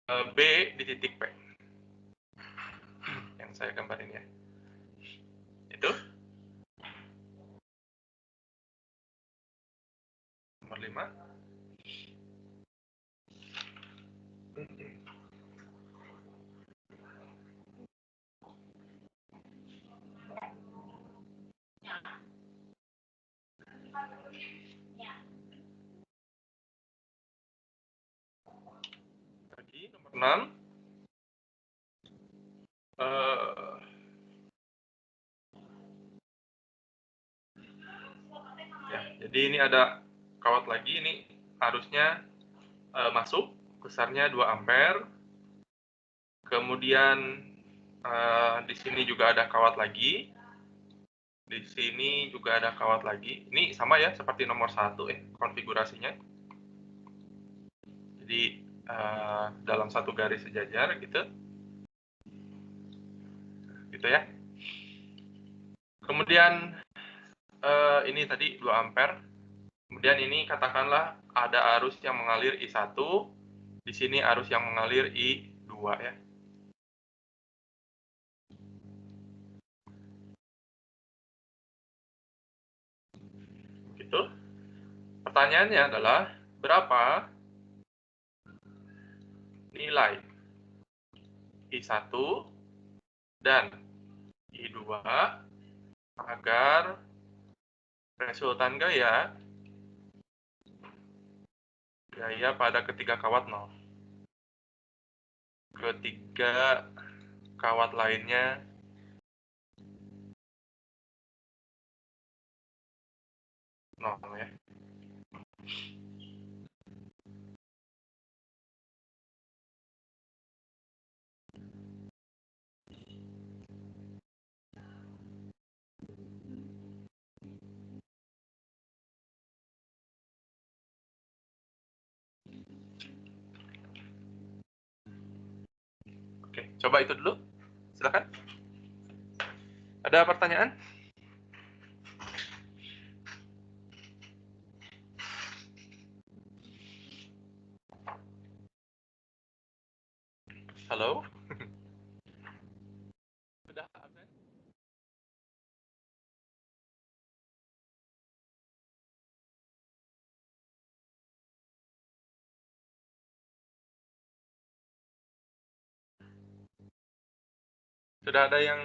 B di titik P. Yang saya gambarin ya. Itu. Nomor 5. Lagi nomor 6. Ya, jadi ini ada kawat lagi, ini harusnya masuk, besarnya 2 ampere. Kemudian di sini juga ada kawat lagi. Di sini juga ada kawat lagi. Ini sama ya seperti nomor 1 konfigurasinya. Jadi dalam satu garis sejajar gitu. Gitu ya. Kemudian ini tadi 2 ampere. Kemudian ini katakanlah ada arus yang mengalir I1, di sini arus yang mengalir I2 ya. Gitu. Pertanyaannya adalah berapa nilai I1 dan I2 agar resultan gaya pada ketiga kawat 0. Ketiga kawat lainnya 0 ya. Oke, coba itu dulu. Silakan. Ada pertanyaan? Halo? Sudah absen? Sudah ada yang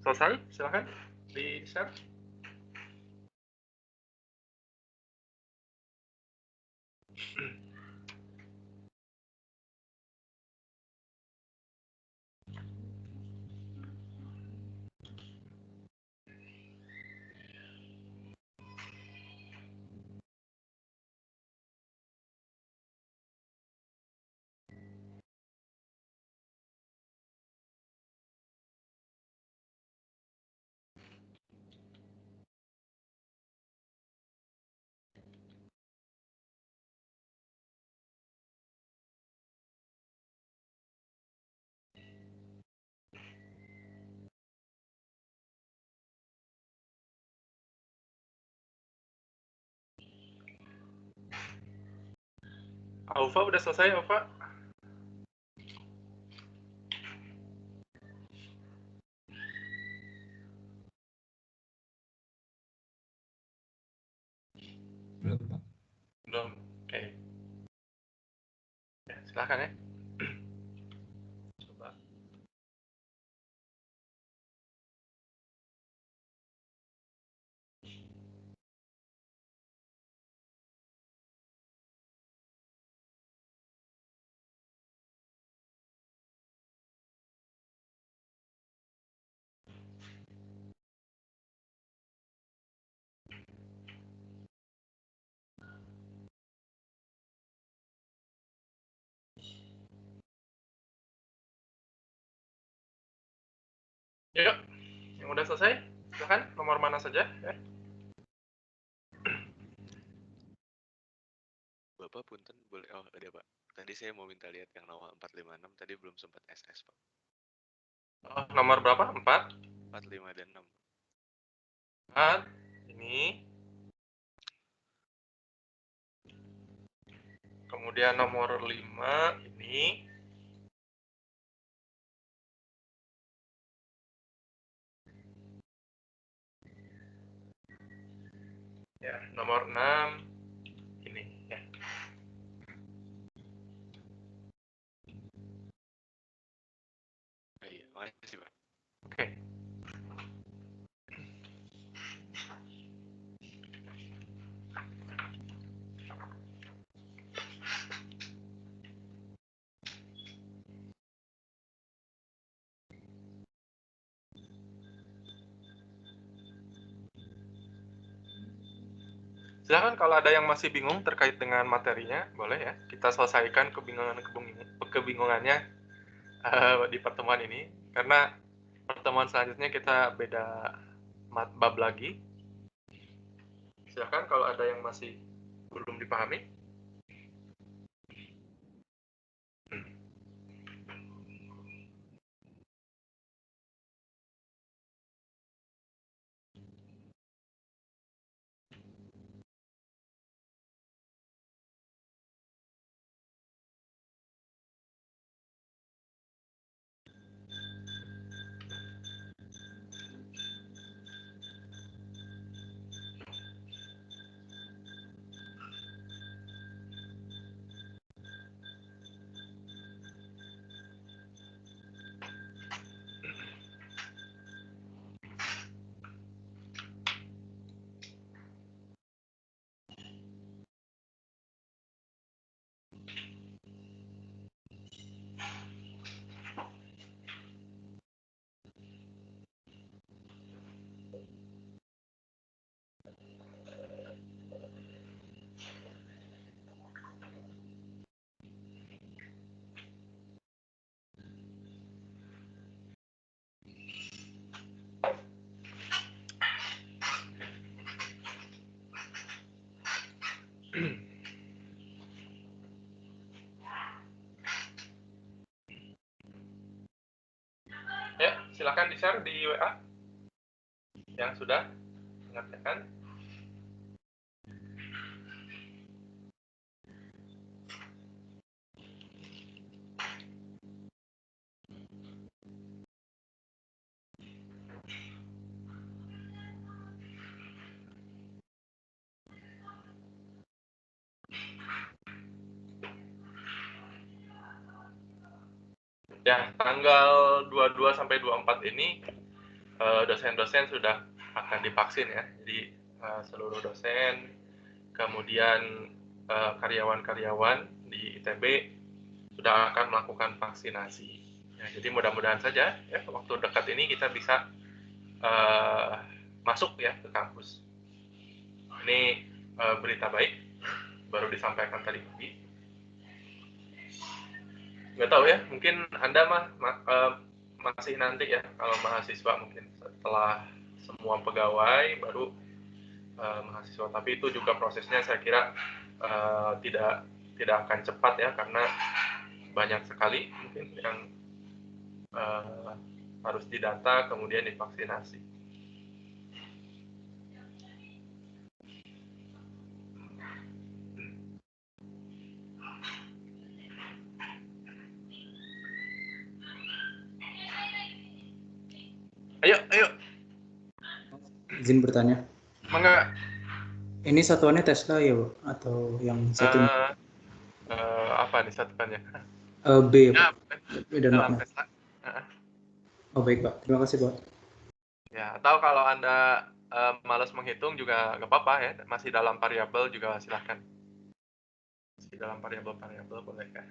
selesai? Silakan di-share. Aufa udah selesai, Aufa? Belum, Pak. Belum. Oke. Ya, silakan ya. Coba. Yuk, yang udah selesai, silakan nomor mana saja ya. Bapak punten boleh, oh ada Pak. Tadi saya mau minta lihat yang nomor 456, tadi belum sempat SS Pak. Oh, nomor berapa? 4? 45 dan 6. 4. Ini. Kemudian nomor 5 ini. Ya, nomor 6 ini ya. Iya, makasih Pak. Oke. Silakan kalau ada yang masih bingung terkait dengan materinya, boleh ya. Kita selesaikan kebingungannya di pertemuan ini. Karena pertemuan selanjutnya kita beda bab lagi. Silakan kalau ada yang masih belum dipahami. Ya, silakan di-share di WA yang sudah mengerjakan. Ya, tanggal 22 sampai 24 ini dosen-dosen sudah akan divaksin ya. Jadi seluruh dosen, kemudian karyawan-karyawan di ITB sudah akan melakukan vaksinasi. Ya, jadi mudah-mudahan saja ya waktu dekat ini kita bisa masuk ya ke kampus. Ini berita baik baru disampaikan tadi pagi. Nggak tahu ya, mungkin Anda masih nanti ya kalau mahasiswa mungkin setelah semua pegawai baru mahasiswa. Tapi itu juga prosesnya saya kira tidak akan cepat ya karena banyak sekali mungkin yang harus didata kemudian divaksinasi. Ayo. Izin bertanya. Mangga. Ini satuannya Tesla ya, Bu? Atau yang satu? Apa nih satuannya? B, Ya, beda dalam makna. Tesla. Oh baik Pak, terima kasih Pak. Ya, atau kalau Anda malas menghitung juga nggak apa-apa ya, masih dalam variabel juga silahkan. Masih dalam variabel boleh kan?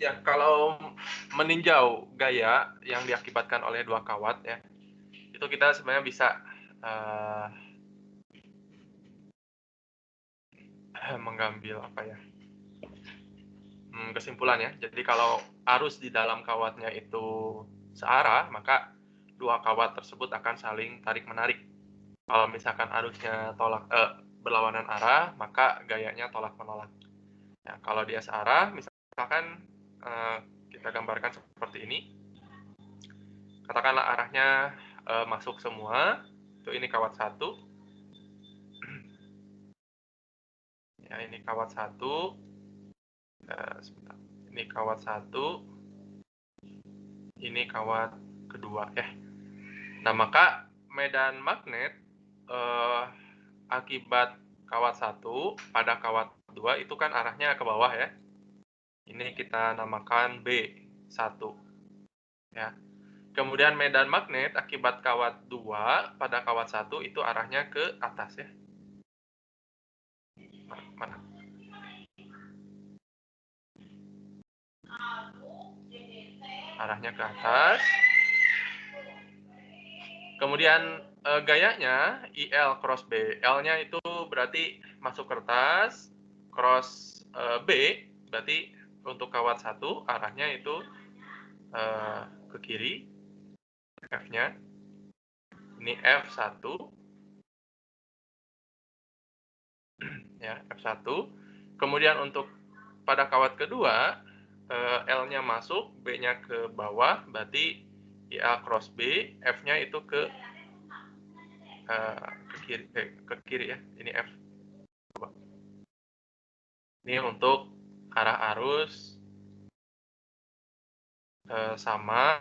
Ya, kalau meninjau gaya yang diakibatkan oleh dua kawat ya, itu kita sebenarnya bisa mengambil apa ya kesimpulan ya. Jadi kalau arus di dalam kawatnya itu searah, maka dua kawat tersebut akan saling tarik menarik. Kalau misalkan arusnya berlawanan arah, maka gayanya tolak menolak. Ya, kalau dia searah, misalkan Kita gambarkan seperti ini. Katakanlah arahnya masuk semua. Itu ini kawat 1. Ya, ini kawat 1. Sebentar. Ini kawat 1. Ini kawat kedua ya. Nah, maka medan magnet akibat kawat 1 pada kawat 2 itu kan arahnya ke bawah ya. Ini kita namakan B1 ya. Kemudian medan magnet akibat kawat 2 pada kawat 1 itu arahnya ke atas ya. Mana? Arahnya ke atas. Kemudian gayanya IL cross B. L-nya itu berarti masuk kertas, cross B berarti untuk kawat 1 arahnya itu ke kiri. F-nya. Ini F1. Ya, F1. Kemudian untuk pada kawat kedua, L-nya masuk, B-nya ke bawah, berarti IL cross B, F-nya itu ke kiri ya. Ini F. Ini untuk arah arus sama,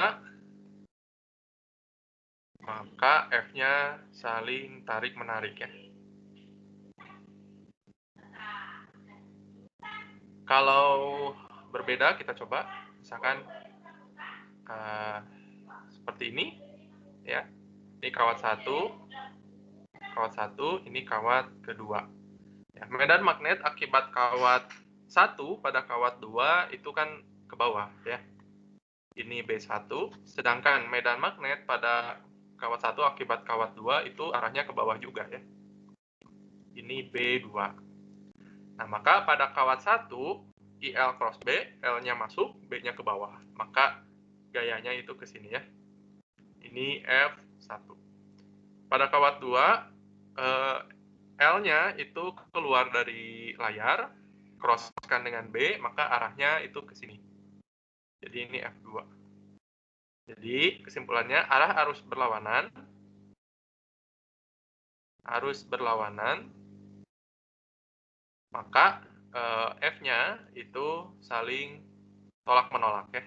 maka F-nya saling tarik-menarik ya. Kalau berbeda, kita coba. Misalkan seperti ini ya. Ini kawat 1, ini kawat kedua. Ya, medan magnet akibat kawat 1 pada kawat 2 itu kan ke bawah ya. Ini B1, sedangkan medan magnet pada kawat 1 akibat kawat 2 itu arahnya ke bawah juga ya. Ini B2. Nah, maka pada kawat 1 IL cross B, L-nya masuk, B-nya ke bawah. Maka gayanya itu ke sini ya. Ini F1. Pada kawat 2, L-nya itu keluar dari layar, crosskan dengan B, maka arahnya itu ke sini. Jadi ini F2. Jadi kesimpulannya arah arus berlawanan, maka F-nya itu saling tolak-menolak ya.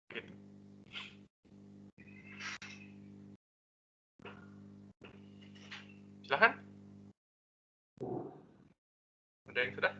Gitu. Silahkan. Ada yang sudah?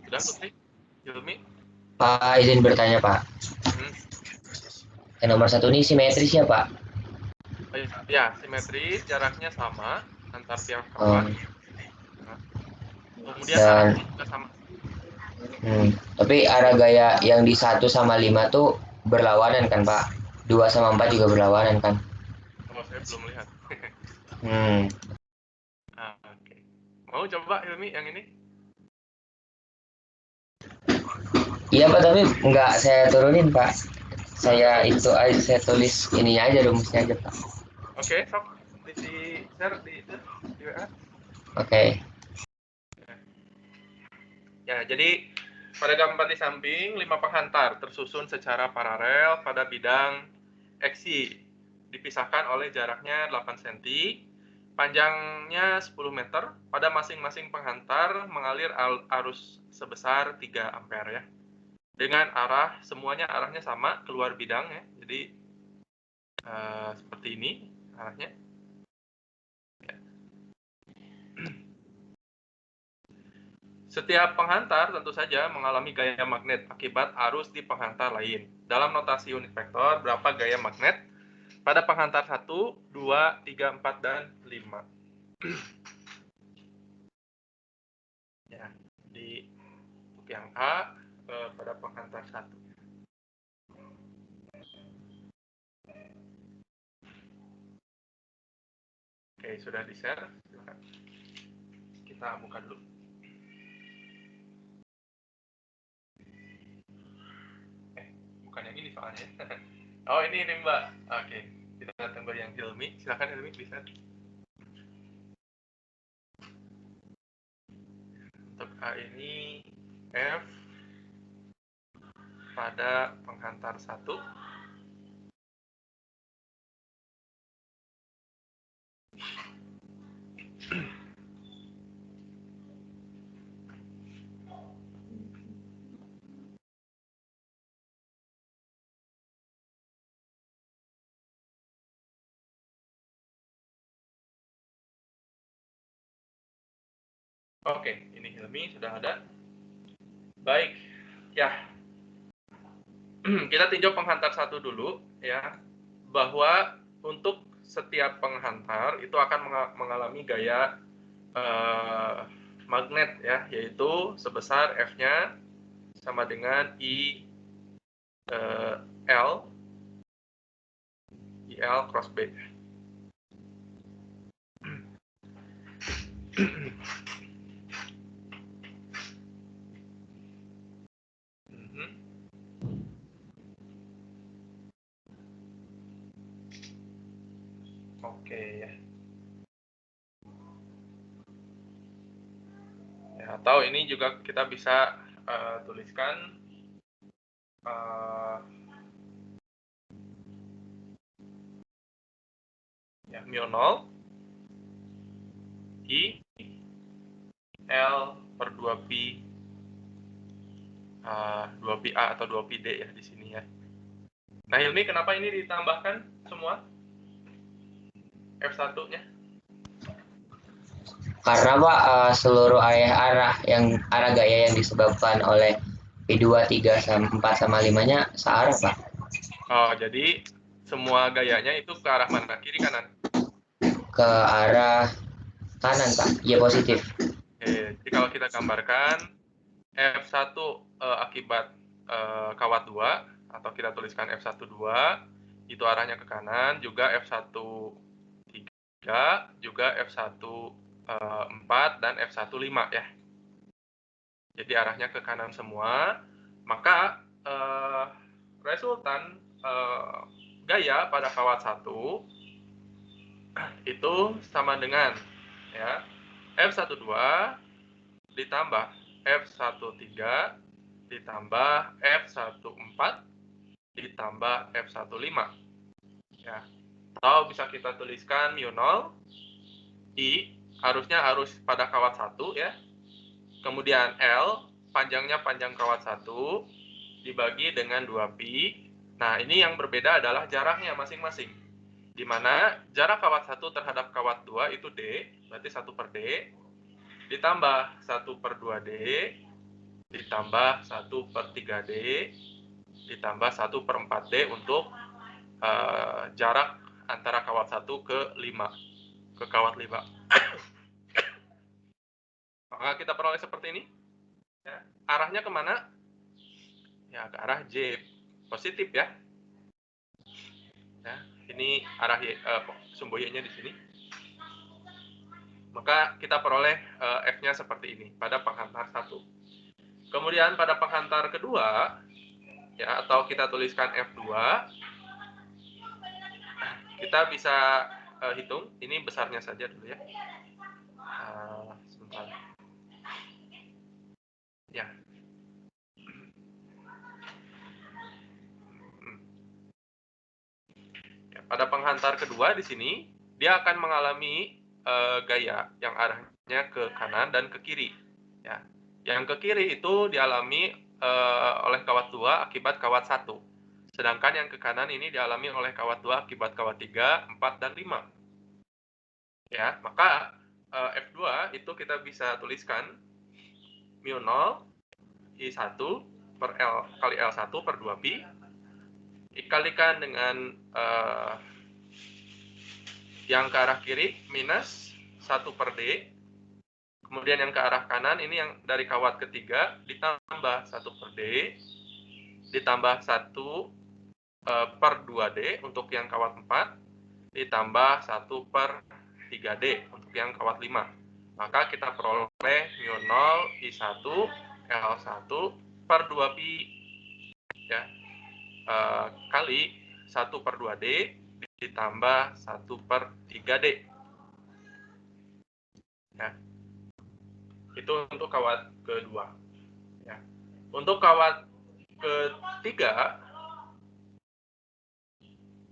Sudah, Putri? Hilmi? Pak, izin bertanya, Pak. Yang nomor 1 ini simetris ya, Pak? Ya, simetris, jaraknya sama antar tiap kawat. Kemudian arahnya juga sama. Tapi arah gaya yang di 1 sama 5 tuh berlawanan kan, Pak? 2 sama 4 juga berlawanan kan? Oh, saya belum lihat. Oke. Mau coba Hilmi yang ini? Iya, Pak, tapi nggak saya turunin, Pak. Saya itu aja, saya tulis ininya aja, rumusnya aja, Pak. Oke, sok di share di WA. Oke. Ya, jadi pada gambar di samping 5 penghantar tersusun secara paralel pada bidang XY, dipisahkan oleh jaraknya 8 cm, panjangnya 10 meter, pada masing-masing penghantar mengalir arus sebesar 3 ampere ya. Dengan arah, semuanya arahnya sama, keluar bidang ya. Jadi seperti ini arahnya. Ya. Setiap penghantar tentu saja mengalami gaya magnet akibat arus di penghantar lain. Dalam notasi unit vektor, berapa gaya magnet pada penghantar 1, 2, 3, 4, dan 5. Ya, di yang A pada penghantar 1. Oke, sudah di-share. Silakan. Kita buka dulu. Bukan yang ini soalnya. Oh, ini Mbak. Oke, kita tunggu yang Hilmi. Silakan Hilmi, bisa. Untuk A ini F pada penghantar 1. Oke, ini Hilmi sudah ada. Baik, ya. Kita tinjau penghantar 1 dulu, ya. Bahwa untuk setiap penghantar itu akan mengalami gaya magnet, ya, yaitu sebesar F-nya sama dengan L cross B. Oke, ya. Atau ini juga kita bisa tuliskan ya, mu0 I L per 2pi 2pi A atau 2pi D ya di sini ya. Nah, Hilmi, kenapa ini ditambahkan semua F1-nya? Karena Pak, seluruh arah gaya yang disebabkan oleh P2, 3, 4 sama 5-nya searah, Pak. Oh, jadi semua gayanya itu ke arah mana? Kiri, kanan? Ke arah kanan, Pak. Ya, positif. Oke, jadi kalau kita gambarkan F1 akibat kawat 2, atau kita tuliskan F1 2, itu arahnya ke kanan, juga F1 3, juga F1 4, dan F1 5 ya. Jadi arahnya ke kanan semua, maka resultan gaya pada kawat 1 itu sama dengan ya F12 ditambah F13 ditambah F14 ditambah F15 ya. Atau bisa kita tuliskan mu0 I arusnya arus pada kawat 1 ya. Kemudian L panjangnya panjang kawat 1 dibagi dengan 2pi. Nah, ini yang berbeda adalah jaraknya masing-masing. Di mana jarak kawat 1 terhadap kawat 2 itu D, berarti 1 per D, ditambah 1 per 2D, ditambah 1 per 3D, ditambah 1 per 4D untuk jarak antara kawat 1 ke 5, ke kawat 5. Maka kita peroleh seperti ini. Ya. Arahnya kemana? Ya, ke arah J, positif ya. Ya, ini arah sumbu Y-nya di sini. Maka kita peroleh F-nya seperti ini pada penghantar 1. Kemudian pada penghantar kedua, ya, atau kita tuliskan F2, kita bisa hitung. Ini besarnya saja dulu ya. Sebentar. Ya. Pada penghantar kedua di sini, dia akan mengalami gaya yang arahnya ke kanan dan ke kiri. Ya. Yang ke kiri itu dialami oleh kawat 2 akibat kawat 1. Sedangkan yang ke kanan ini dialami oleh kawat 2 akibat kawat 3, 4, dan 5. Ya, maka F2 itu kita bisa tuliskan mu 0 I1 per L kali L1 per 2pi dikalikan dengan yang ke arah kiri minus 1 per D. Kemudian yang ke arah kanan ini yang dari kawat ketiga ditambah 1 per D ditambah 1 per 2D untuk yang kawat 4 ditambah 1 per 3D untuk yang kawat 5. Maka kita peroleh mu 0 I1 L1 per 2pi ya, kali 1 per 2D ditambah 1 per 3D. Ya. Itu untuk kawat kedua. Ya. Untuk kawat ketiga,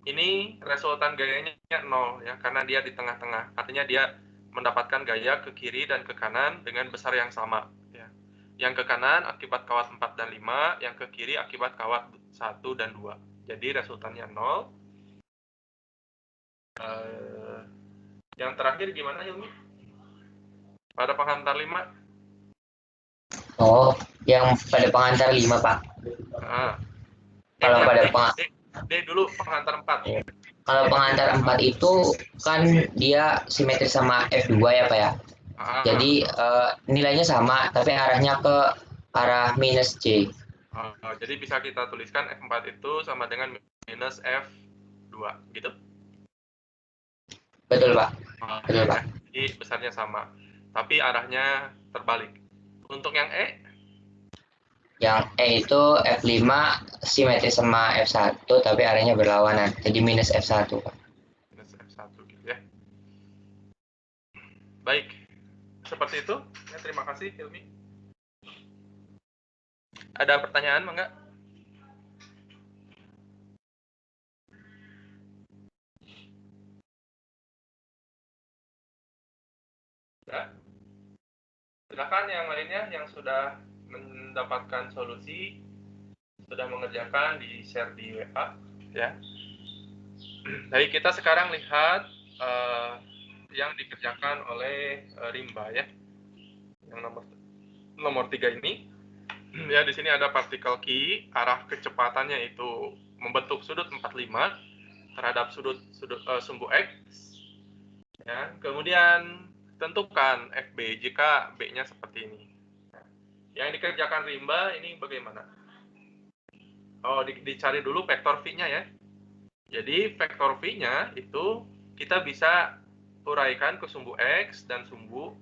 ini resultan gayanya 0 ya, karena dia di tengah-tengah. Artinya dia mendapatkan gaya ke kiri dan ke kanan dengan besar yang sama. Ya. Yang ke kanan akibat kawat 4 dan 5, yang ke kiri akibat kawat 1 dan 2. Jadi resultannya 0. Yang terakhir gimana Hilmi? Pada pengantar 5? Oh, yang pada pengantar 5, Pak. Nah, Kalau pada D dulu pengantar 4. Kalau pengantar 4 itu kan dia simetris sama F2 ya, Pak ya. Jadi nilainya sama, tapi arahnya ke arah minus J. Jadi bisa kita tuliskan F4 itu sama dengan minus F2, gitu? Betul, Pak. Betul, Pak. Jadi besarnya sama, tapi arahnya terbalik. Untuk yang E? Yang E itu F5 simetris sama F1, tapi arahnya berlawanan. Jadi minus F1, Pak. Minus F1 gitu ya. Baik, seperti itu. Ya, terima kasih, Hilmi. Ada pertanyaan, enggak? Ya. Silakan yang lainnya yang sudah mendapatkan solusi, sudah mengerjakan, di share di WA ya. Baik, kita sekarang lihat yang dikerjakan oleh Rimba ya. Yang nomor 3 ini. Ya, di sini ada partikel Q, arah kecepatannya itu membentuk sudut 45 terhadap sumbu X. Ya, kemudian tentukan FB jika B-nya seperti ini. Yang dikerjakan Rimba ini bagaimana? Oh, dicari dulu vektor V-nya ya. Jadi vektor V-nya itu kita bisa uraikan ke sumbu X dan sumbu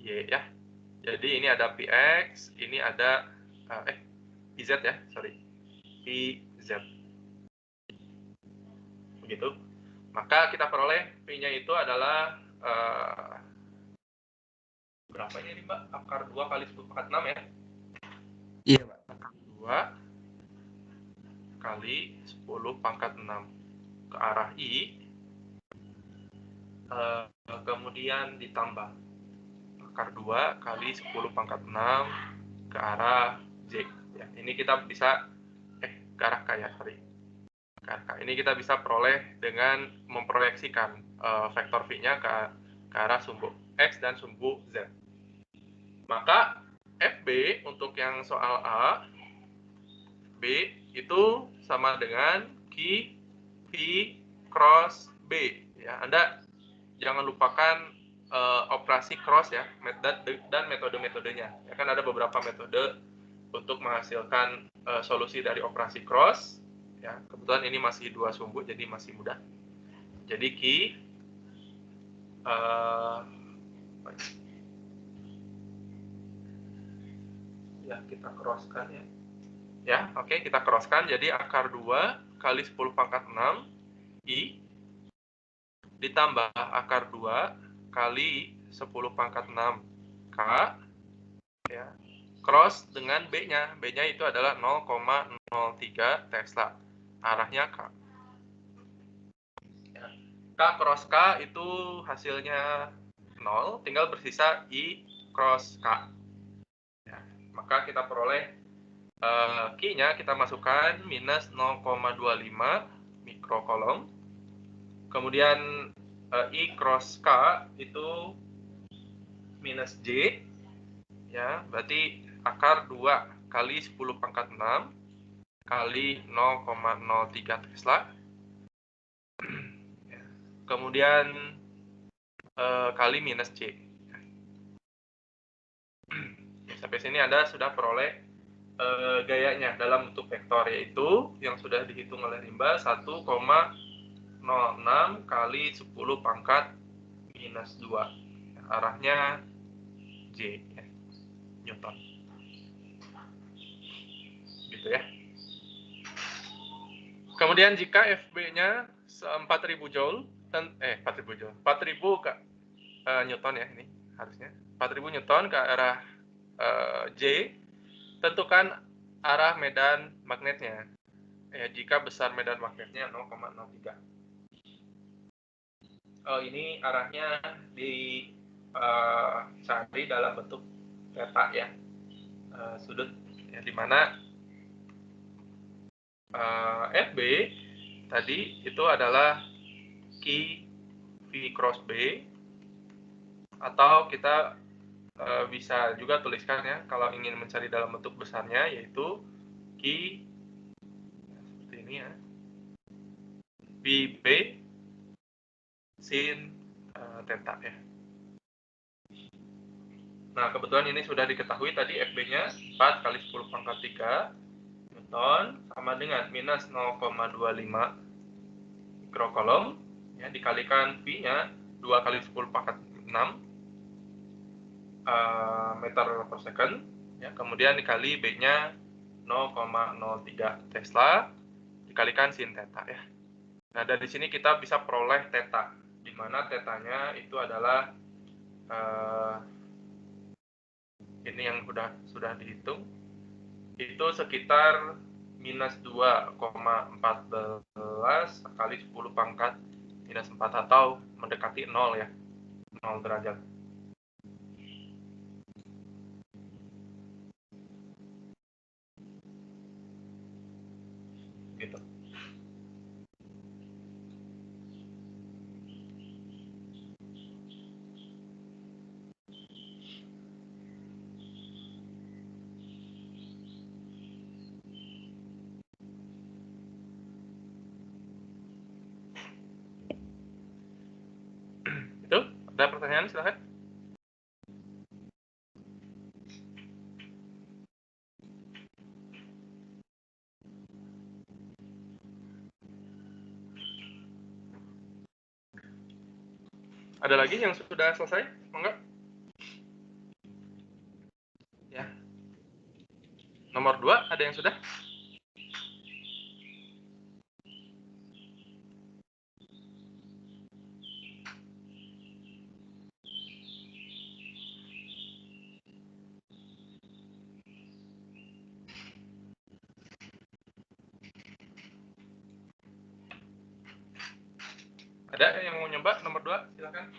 Y ya. Jadi ini ada Px, ini ada PZ ya, sorry. PZ. Begitu. Maka kita peroleh V-nya itu adalah berapa ini Mbak? Akar 2 kali 10 pangkat 6 ya? Iya, Pak. Akar 2 kali 10 pangkat 6 ke arah I, kemudian ditambah akar 2 kali 10 pangkat 6 ke arah J. Ya, ini kita bisa, ke arah K ya, sorry. Ke arah K. Ini kita bisa peroleh dengan memproyeksikan vektor V-nya ke arah sumbu X dan sumbu Z. Maka FB untuk yang soal A, B itu sama dengan Q V cross B. Ya, Anda jangan lupakan operasi cross ya, dan metode-metodenya. Ya, kan ada beberapa metode untuk menghasilkan solusi dari operasi cross. Ya, kebetulan ini masih 2 sumbu, jadi masih mudah. Jadi Q ya, kita crosskan ya. Ya, oke, kita crosskan. Jadi akar 2 kali 10 pangkat 6 I ditambah akar 2 kali 10 pangkat 6 K ya, cross dengan B-nya. B-nya itu adalah 0,03 Tesla. Arahnya K. Ya. K cross K itu hasilnya 0, tinggal bersisa I cross K. Ya. Maka kita peroleh Q-nya kita masukkan minus 0,25 mikrokolom. Kemudian I cross K itu minus J ya, berarti akar 2 kali 10 pangkat 6 kali 0,03 Tesla. Kemudian kali minus C. Sampai sini Anda sudah peroleh gayanya dalam bentuk vektor, yaitu yang sudah dihitung oleh Rimba 1,06 kali 10 pangkat minus 2. Arahnya J, ya, Newton. Gitu ya. Kemudian jika FB-nya 4000 Joule, 4000 Joule, 4000 Newton ya, ini harusnya 4000 Newton ke arah J, tentukan arah medan magnetnya. Ya, jika besar medan magnetnya 0,03. Ini arahnya dicari dalam bentuk theta ya, sudut ya, di mana FB tadi itu adalah Q V cross B, atau kita bisa juga tuliskan ya, kalau ingin mencari dalam bentuk besarnya, yaitu Q seperti ini ya, VB sin theta ya. Nah, kebetulan ini sudah diketahui tadi FB-nya 4 kali 10 pangkat 3 Newton sama dengan minus 0,25 mikrocoulomb ya, dikalikan V-nya 2 kali 10 pangkat 6 meter per second ya, kemudian dikali B-nya 0,03 Tesla dikalikan sin theta ya. Nah, dari sini kita bisa peroleh theta, di mana tetanya itu adalah ini yang sudah dihitung, itu sekitar minus 2,14 kali 10 pangkat minus 4, atau mendekati 0 ya, 0 derajat. Gitu. Itu, ada pertanyaan silahkan. Ada lagi yang sudah selesai? Enggak? Ya. Nomor 2, ada yang sudah? Ada yang mau nyoba nomor 2? Silakan.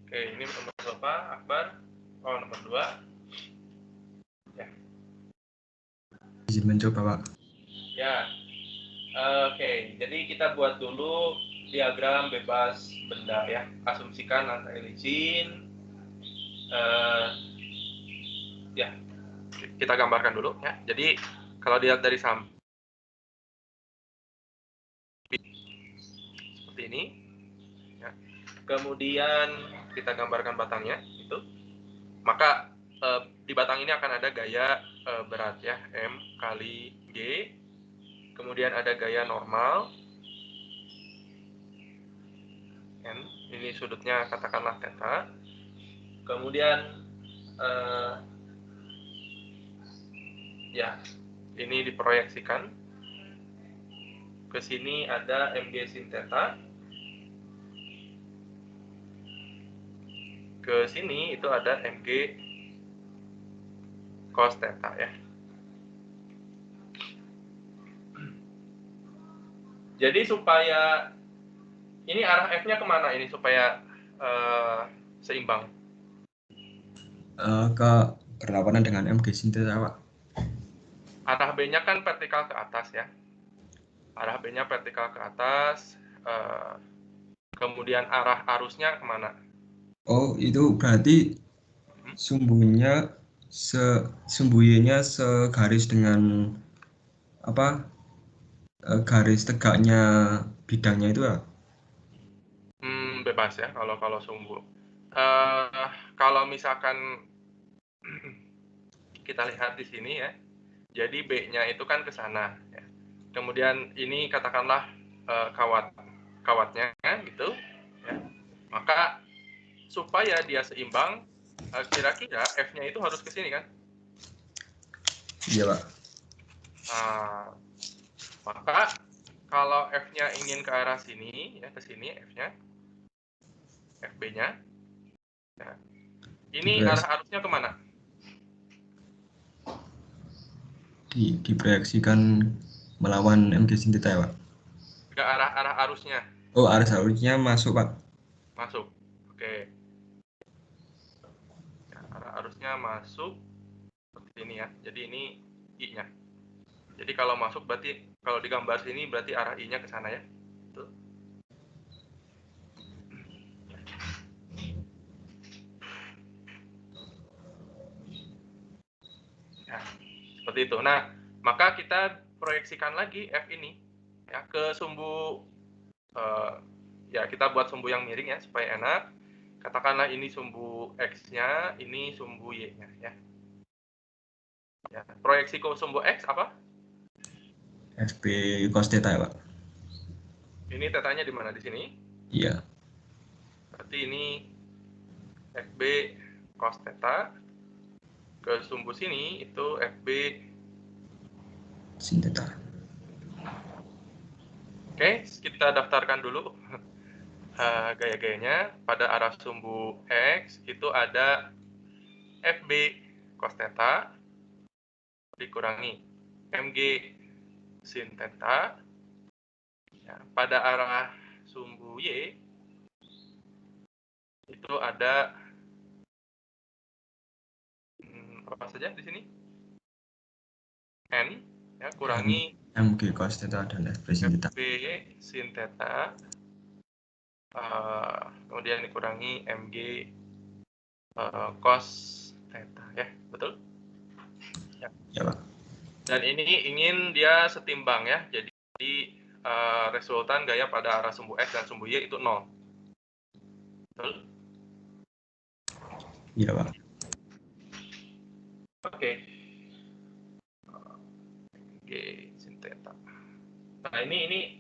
Oke, ini nomor berapa, Akbar? Oh, nomor 2. Ya. Izin mencoba, Pak. Ya. Oke, jadi kita buat dulu diagram bebas benda ya. Asumsikan lantai licin. Ya, kita gambarkan dulu ya. Jadi kalau dilihat dari samping seperti ini ya. Kemudian kita gambarkan batangnya itu. Maka di batang ini akan ada gaya berat ya, M kali G. Kemudian ada gaya normal N, ini sudutnya katakanlah theta. Kemudian ya, ini diproyeksikan ke sini, ada Mg sin theta. Ke sini itu ada Mg cos theta ya. Jadi supaya ini arah F-nya kemana ini supaya seimbang? Ke berlawanan dengan Mg sin theta, Pak. Arah B-nya kan vertikal ke atas ya. arah B-nya vertikal ke atas, kemudian arah arusnya kemana? Oh, itu berarti sumbunya sumbu Y-nya segaris dengan apa? Garis tegaknya bidangnya itu ya? Bebas ya kalau sumbu. Kalau misalkan kita lihat di sini ya, jadi B-nya itu kan ke sana. Ya. Kemudian ini katakanlah kawatnya gitu, ya. Maka supaya dia seimbang, kira-kira F-nya itu harus ke sini kan? Iya, Pak. Nah, maka kalau F-nya ingin ke arah sini, ya ke sini F-nya, FB-nya, ya. Ini Dipres- arah arusnya kemana? diproyeksikan melawan MG sin theta ya, Pak? Ke arah arusnya Oh, arus arusnya masuk, Pak. masuk. Oke. Ya, arah arusnya masuk seperti ini ya. Jadi ini I-nya. Jadi kalau masuk berarti kalau digambar sini berarti arah I-nya ke sana ya. Tuh. Ya, seperti itu. Nah, maka kita proyeksikan lagi F ini ya ke sumbu ya kita buat sumbu yang miring ya supaya enak. Katakanlah ini sumbu X-nya, ini sumbu Y-nya ya. Ya, proyeksi ke sumbu X apa? FB cos theta ya, Pak? Ini tetanya di mana? Di sini. Iya. Berarti ini FB cos theta. Ke sumbu sini itu FB Sin theta. Oke, kita daftarkan dulu gaya-gayanya. Pada arah sumbu X itu ada FB cos theta dikurangi MG sin theta. Ya, pada arah sumbu Y itu ada apa saja di sini? N ya kurangi MG cos theta dan FB sin theta. FB sin theta. Kemudian dikurangi MG cos theta ya, betul? Ya. Ya, Pak. Dan ini ingin dia setimbang ya. Jadi resultan gaya pada arah sumbu X dan sumbu Y itu 0. Betul? Iya, Pak. Oke. Oke, sin theta. Nah, ini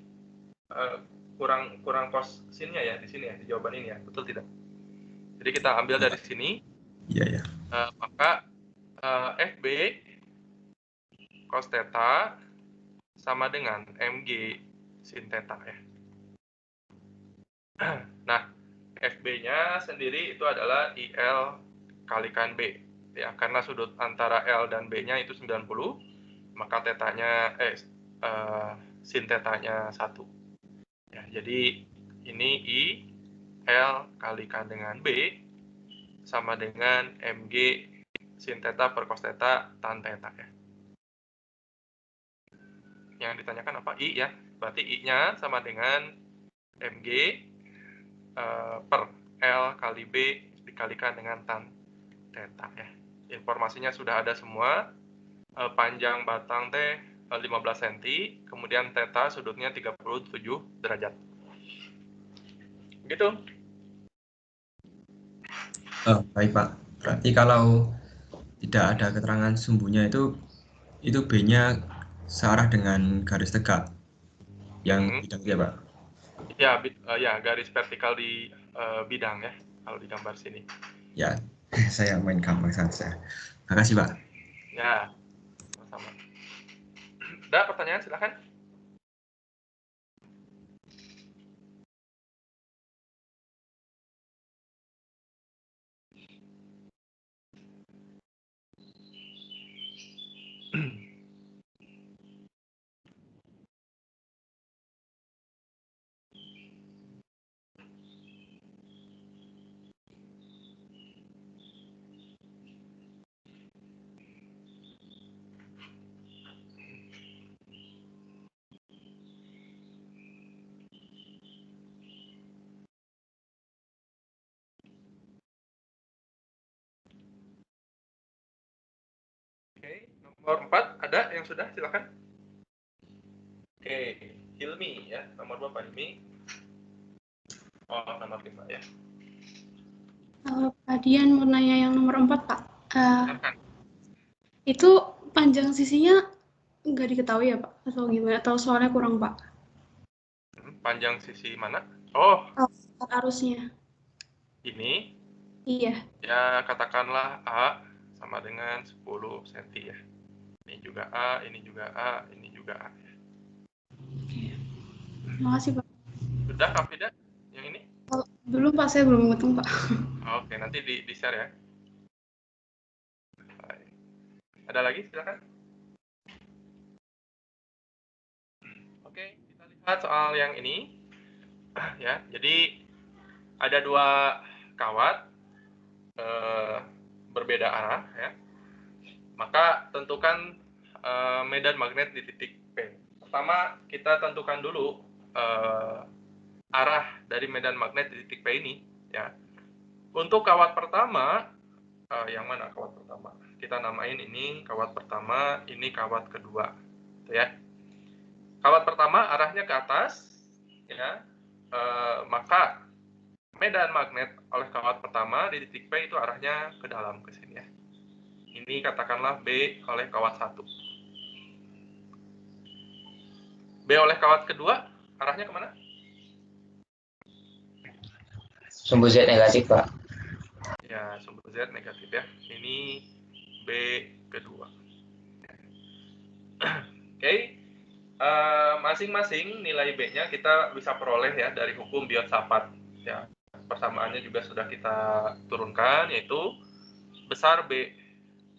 kurang cos sinnya ya di sini ya, di jawaban ini ya. Betul tidak? Jadi kita ambil dari sini. Iya, ya. Maka FB cos theta sama dengan MG sin theta ya. Nah, FB-nya sendiri itu adalah IL kalikan B. Ya, karena sudut antara L dan B-nya itu 90, maka tetanya sin tetanya 1. Ya, jadi ini I L kalikan dengan B sama dengan MG sin theta per cos theta tan theta ya. Yang ditanyakan apa? I ya. Berarti I-nya sama dengan MG per L kali B dikalikan dengan tan theta ya. Informasinya sudah ada semua. Panjang batang T 15 cm, kemudian theta sudutnya 37 derajat. Gitu. Baik, Pak. Berarti kalau tidak ada keterangan sumbunya itu B-nya searah dengan garis tegak yang bidang ya, Pak? Ya, garis vertikal di bidang ya, kalau di gambar sini. Ya, saya main gampang saja. Makasih, Pak. Ya, sama-sama. Ada pertanyaan, silakan. Nomor 4 ada yang sudah, silakan. Oke, Hilmi ya, nomor berapa Hilmi? Oh, nomor 5 ya. Pak Dian mau nanya yang nomor 4, Pak. Silakan. Itu panjang sisinya nggak diketahui ya, Pak? Atau gimana? Atau soalnya kurang, Pak? Panjang sisi mana? Oh, arusnya. ini? Iya. Ya, katakanlah A sama dengan 10 cm ya. Ini juga A, ini juga A, ini juga A. Oke. Terima kasih, Pak. Sudah, Kafida? Yang ini? Belum, Pak. Saya belum ngitung, Pak. Oke, nanti di-share ya. Ada lagi? Silakan. Oke, kita lihat soal yang ini. Ya, jadi ada dua kawat berbeda arah ya. Maka tentukan medan magnet di titik P. Pertama, kita tentukan dulu arah dari medan magnet di titik P ini ya. Untuk kawat pertama, yang mana kawat pertama? Kita namain ini kawat pertama, ini kawat kedua, ya. Kawat pertama arahnya ke atas, ya. Maka medan magnet oleh kawat pertama di titik P itu arahnya ke dalam, ke sini ya. Ini katakanlah B oleh kawat 1. B oleh kawat kedua arahnya kemana? Sumbu Z negatif, Pak. Ya, sumbu Z negatif ya. Ini B kedua. Oke. Masing-masing nilai B-nya kita bisa peroleh ya dari hukum Biot-Savart. Ya, persamaannya juga sudah kita turunkan, yaitu besar B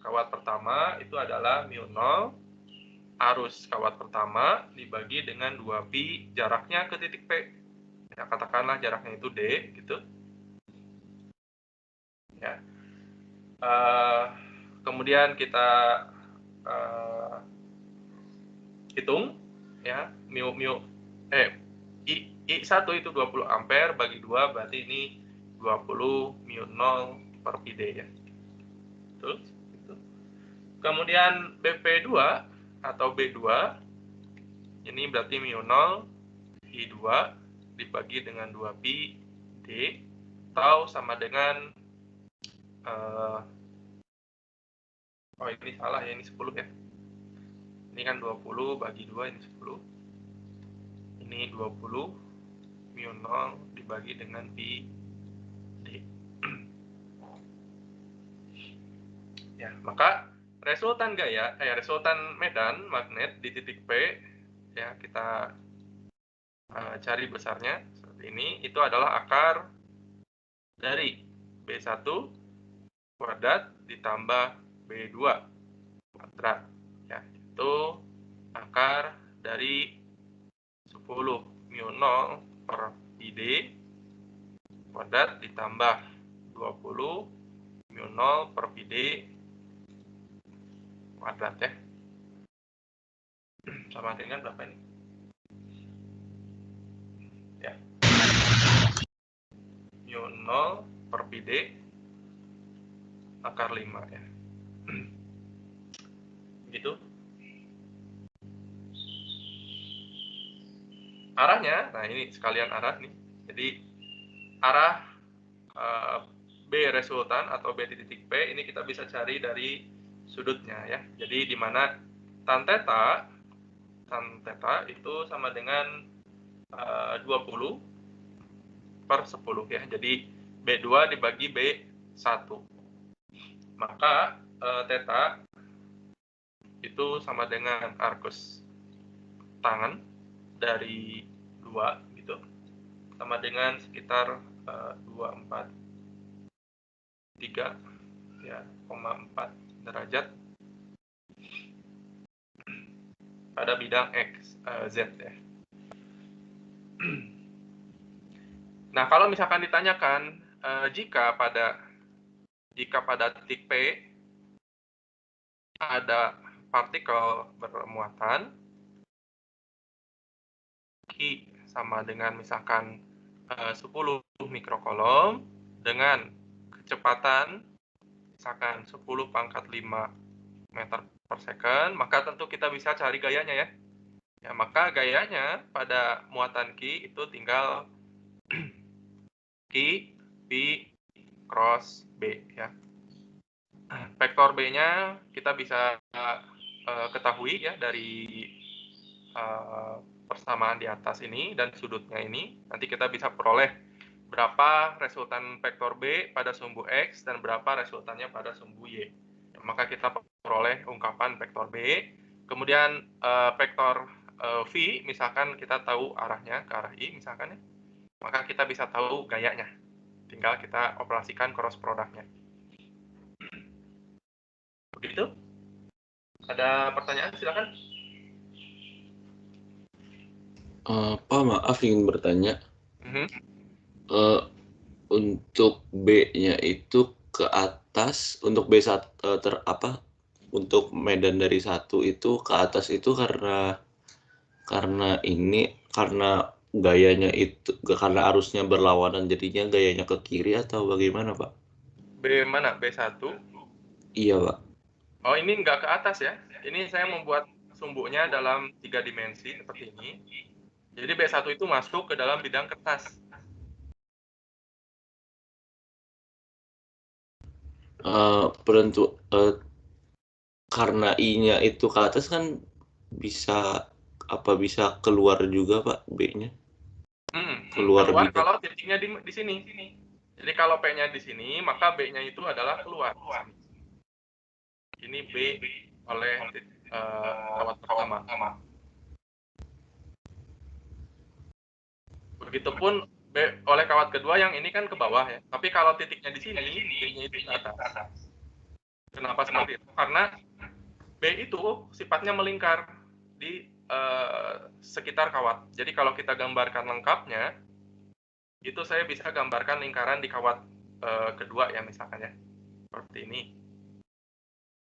kawat pertama itu adalah mu 0 arus kawat pertama dibagi dengan 2pi jaraknya ke titik P. Ya, katakanlah jaraknya itu D gitu. Ya. Kemudian kita hitung ya, I1 itu 20 ampere bagi 2 berarti ini 20 mu 0 per pi D ya. Betul? Kemudian BP2 atau B2 ini berarti mu 0 I2 dibagi dengan 2 pi D atau sama dengan oh ini salah ya, ini 10 ya. Ini kan 20 bagi 2 ini 10. Ini 20 mu 0 dibagi dengan pi D. Ya, maka resultan resultan medan magnet di titik P ya, kita cari besarnya seperti ini, itu adalah akar dari B1 kuadrat ditambah B2 kuadrat ya, itu akar dari 10 mu 0 per pi D kuadrat ditambah 20 mu 0 per pi D kuadrat ya. Sama dengan berapa ini? Ya. Mu 0 per pi D akar 5 ya. Gitu. Arahnya, nah ini sekalian arah nih. Jadi arah B resultan atau B di titik P ini kita bisa cari dari sudutnya ya. Jadi di mana tan theta itu sama dengan 20 per 10 ya. Jadi B2 dibagi B1. Maka theta itu sama dengan arcus tangan dari 2 gitu. Sama dengan sekitar 243 ya, 0,4 derajat pada bidang X, Z ya. Nah, kalau misalkan ditanyakan jika pada titik P ada partikel bermuatan Q sama dengan misalkan 10 mikrokolom dengan kecepatan misalkan 10⁵ meter per second, maka tentu kita bisa cari gayanya ya. Ya, maka gayanya pada muatan Q itu tinggal Q P cross B ya. Vektor B-nya kita bisa ketahui ya dari persamaan di atas ini dan sudutnya ini. Nanti kita bisa peroleh berapa resultan vektor B pada sumbu X dan berapa resultannya pada sumbu Y. Maka kita peroleh ungkapan vektor B. Kemudian vektor V, misalkan kita tahu arahnya ke arah I, misalkan ya, maka kita bisa tahu gayanya. Tinggal kita operasikan cross produknya. Begitu? Ada pertanyaan? Silakan. Pak, maaf ingin bertanya. Untuk B-nya itu ke atas, untuk B1 untuk medan dari 1 itu ke atas itu karena gayanya itu karena arusnya berlawanan jadinya gayanya ke kiri atau bagaimana, Pak? B mana? B1? Iya, Pak. Oh, ini nggak ke atas ya. Ini saya membuat sumbunya dalam 3 dimensi seperti ini. Jadi B1 itu masuk ke dalam bidang kertas. Karena I-nya itu ke atas kan bisa keluar juga, Pak, B-nya? Keluar kalau titiknya di sini. Jadi kalau P-nya di sini, maka B-nya itu adalah keluar. Ini B oleh kawat pertama. Begitupun B oleh kawat kedua yang ini kan ke bawah ya. Tapi kalau titiknya di sini, B-nya itu ke atas. Kenapa seperti itu? Karena B itu sifatnya melingkar di sekitar kawat. Jadi kalau kita gambarkan lengkapnya, itu saya bisa gambarkan lingkaran di kawat kedua ya misalkan ya. Seperti ini.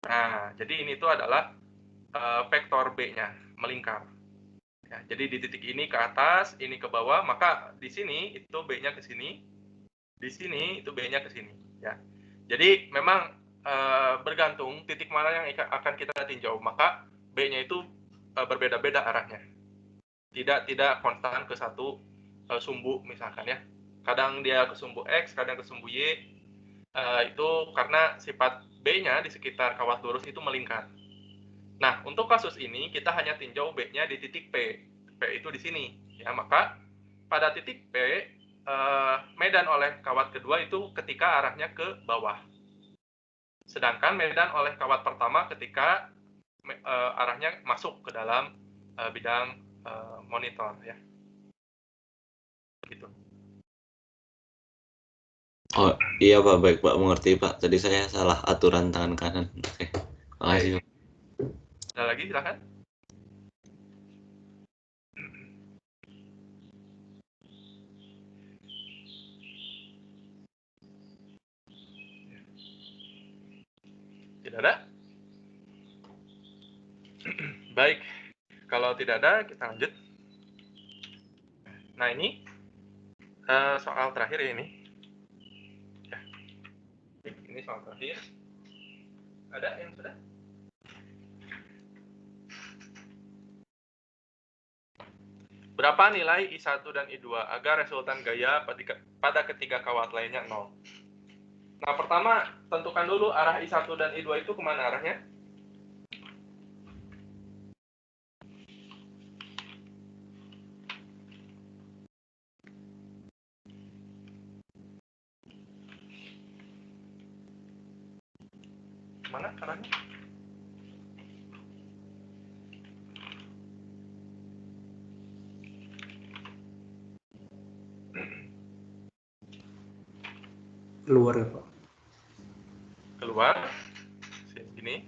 Nah, jadi ini tuh adalah vektor B-nya, melingkar. Ya, jadi di titik ini ke atas, ini ke bawah, maka di sini itu B-nya ke sini, di sini itu B-nya ke sini. Ya. Jadi memang bergantung titik mana yang akan kita tinjau, maka B-nya itu berbeda-beda arahnya. Tidak konstan ke satu sumbu misalkan ya. Kadang dia ke sumbu X, kadang ke sumbu Y. Itu karena sifat B-nya di sekitar kawat lurus itu melingkar. Nah, untuk kasus ini kita hanya tinjau B-nya di titik P. P itu di sini. Ya, maka pada titik P medan oleh kawat kedua itu ketika arahnya ke bawah. Sedangkan medan oleh kawat pertama ketika arahnya masuk ke dalam bidang monitor ya. Gitu. Oh iya Pak, baik Pak, mengerti Pak. Tadi saya salah aturan tangan kanan. Oke, makasih Pak. Ada lagi silakan. Tidak ada? Baik, kalau tidak ada kita lanjut. Nah ini soal terakhir ya ini. Ya. Ini soal terakhir. Ada yang sudah? Berapa nilai I1 dan I2 agar resultan gaya pada ketiga kawat lainnya 0? Nah, pertama tentukan dulu arah I1 dan I2 itu kemana arahnya? Kemana arahnya? Keluar ya Pak. Keluar. Sini.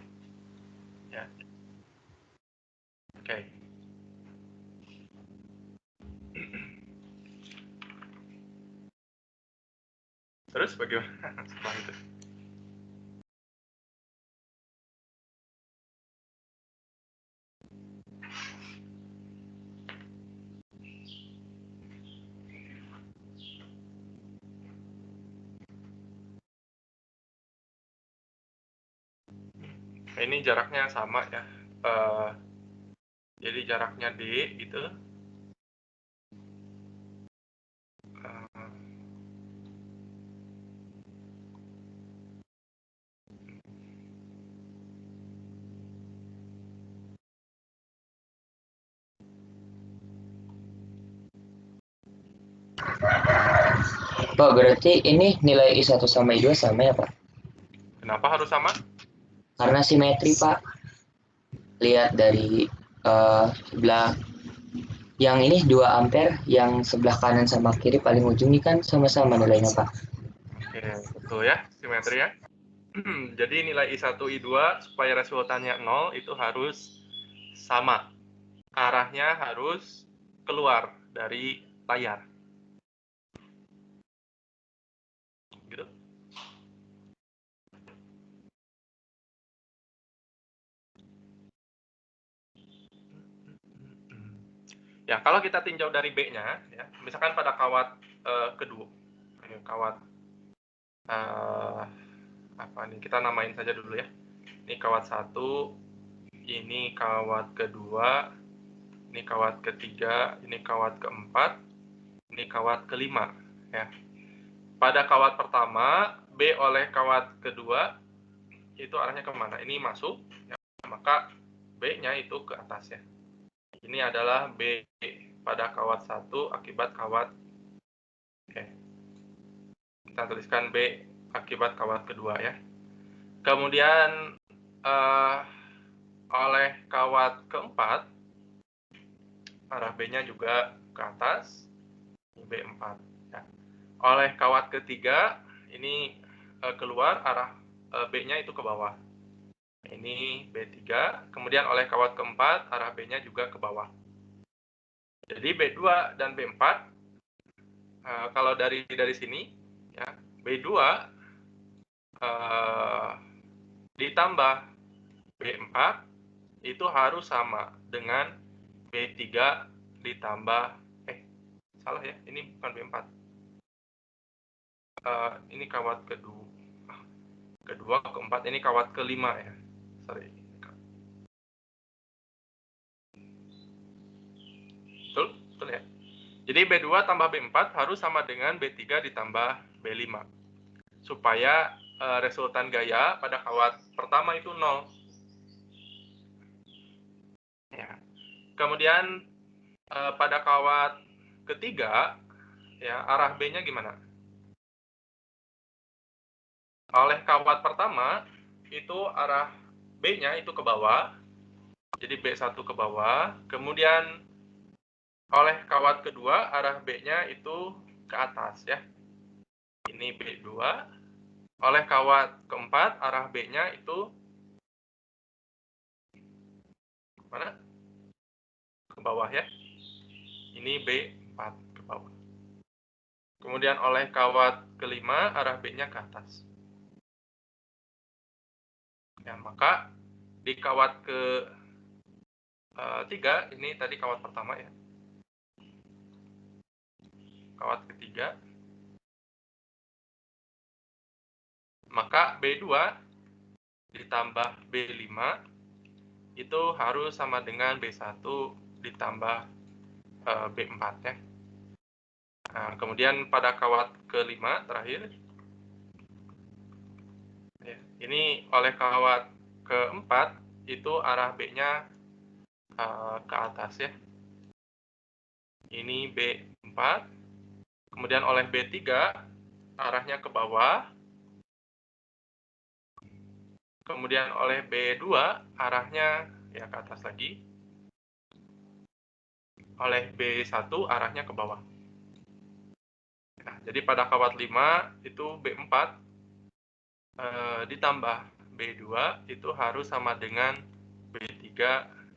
Ya. Oke. Terus bagaimana setelah itu? ini jaraknya sama ya. Jadi jaraknya D gitu. Pak, berarti ini nilai I1 sama I2 sama ya, Pak? Kenapa harus sama? Karena simetri, Pak. Lihat dari sebelah yang ini 2 ampere, yang sebelah kanan sama kiri paling ujung ini kan sama-sama nilainya, Pak. Oke, betul ya, simetri ya. Jadi nilai I1, I2 supaya resultannya 0 itu harus sama. Arahnya harus keluar dari layar. Gitu. Ya, kalau kita tinjau dari B-nya, ya, misalkan pada kawat kedua, kawat apa nih? Kita namain saja dulu ya. Ini kawat 1, ini kawat kedua, ini kawat ketiga, ini kawat keempat, ini kawat kelima, ya. Pada kawat pertama, B oleh kawat kedua itu arahnya kemana? Ini masuk, ya, maka B-nya itu ke atas ya. Ini adalah B pada kawat 1 akibat kawat. Oke. Kita tuliskan B akibat kawat kedua ya. Kemudian oleh kawat keempat, arah B-nya juga ke atas, B4. Ya. Oleh kawat ketiga, ini keluar, arah B-nya itu ke bawah. Ini B3, kemudian oleh kawat keempat, arah B-nya juga ke bawah. Jadi B2 dan B4, kalau dari sini, ya, B2 ditambah B4 itu harus sama dengan B3 ditambah, salah ya, ini bukan B4. Ini kawat kedua, keempat, ini kawat kelima ya. Sorry. Betul ya. Jadi B2 tambah B4 harus sama dengan B3 ditambah B5. Supaya resultan gaya pada kawat pertama itu 0. Ya. Kemudian pada kawat ketiga, ya, arah B-nya gimana? Oleh kawat pertama, itu arah B-nya itu ke bawah. Jadi B1 ke bawah. Kemudian oleh kawat kedua, arah B-nya itu ke atas ya. Ini B2. Oleh kawat keempat, arah B-nya itu mana? Ke bawah ya. Ini B4 ke bawah. Kemudian oleh kawat kelima, arah B-nya ke atas. Ya, maka di kawat ke-3, ini tadi kawat pertama ya. Kawat ketiga. Maka B2 ditambah B5 itu harus sama dengan B1 ditambah B4 ya. Nah, kemudian pada kawat kelima terakhir, ya, ini oleh kawat keempat itu arah B-nya ke atas ya. Ini B4, kemudian oleh B3 arahnya ke bawah, kemudian oleh B2 arahnya ya ke atas lagi, oleh B1 arahnya ke bawah. Nah, jadi pada kawat 5 itu B4 ditambah B2 itu harus sama dengan B3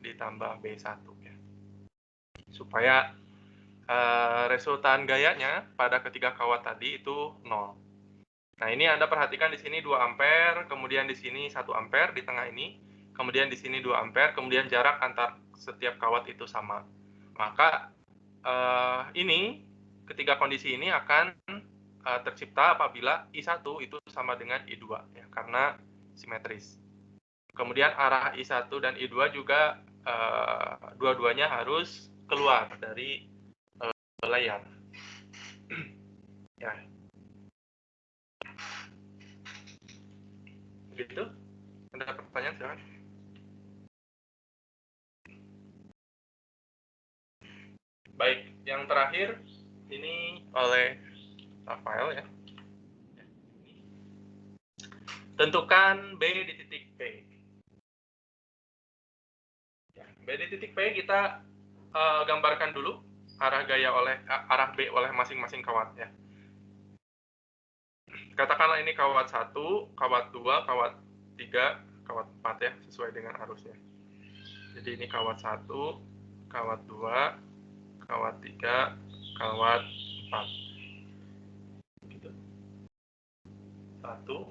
ditambah B1 ya. Supaya resultan gayanya pada ketiga kawat tadi itu 0. Nah, ini Anda perhatikan di sini 2 ampere, kemudian di sini 1 ampere di tengah ini, kemudian di sini 2 ampere, kemudian jarak antar setiap kawat itu sama. Maka ini ketiga kondisi ini akan tercipta apabila I1 itu sama dengan I2 ya, karena simetris. Kemudian arah I1 dan I2 juga dua-duanya harus keluar dari layar. Ya. Begitu? Ada pertanyaan silakan. Baik, yang terakhir ini oleh Rafael ya. Tentukan B di titik P. Ya, B di titik P kita gambarkan dulu arah arah B oleh masing-masing kawat ya. Katakanlah ini kawat 1, kawat 2, kawat 3, kawat 4 ya, sesuai dengan arusnya. Jadi ini kawat 1, kawat 2, kawat 3, kawat 4. Gitu. 1,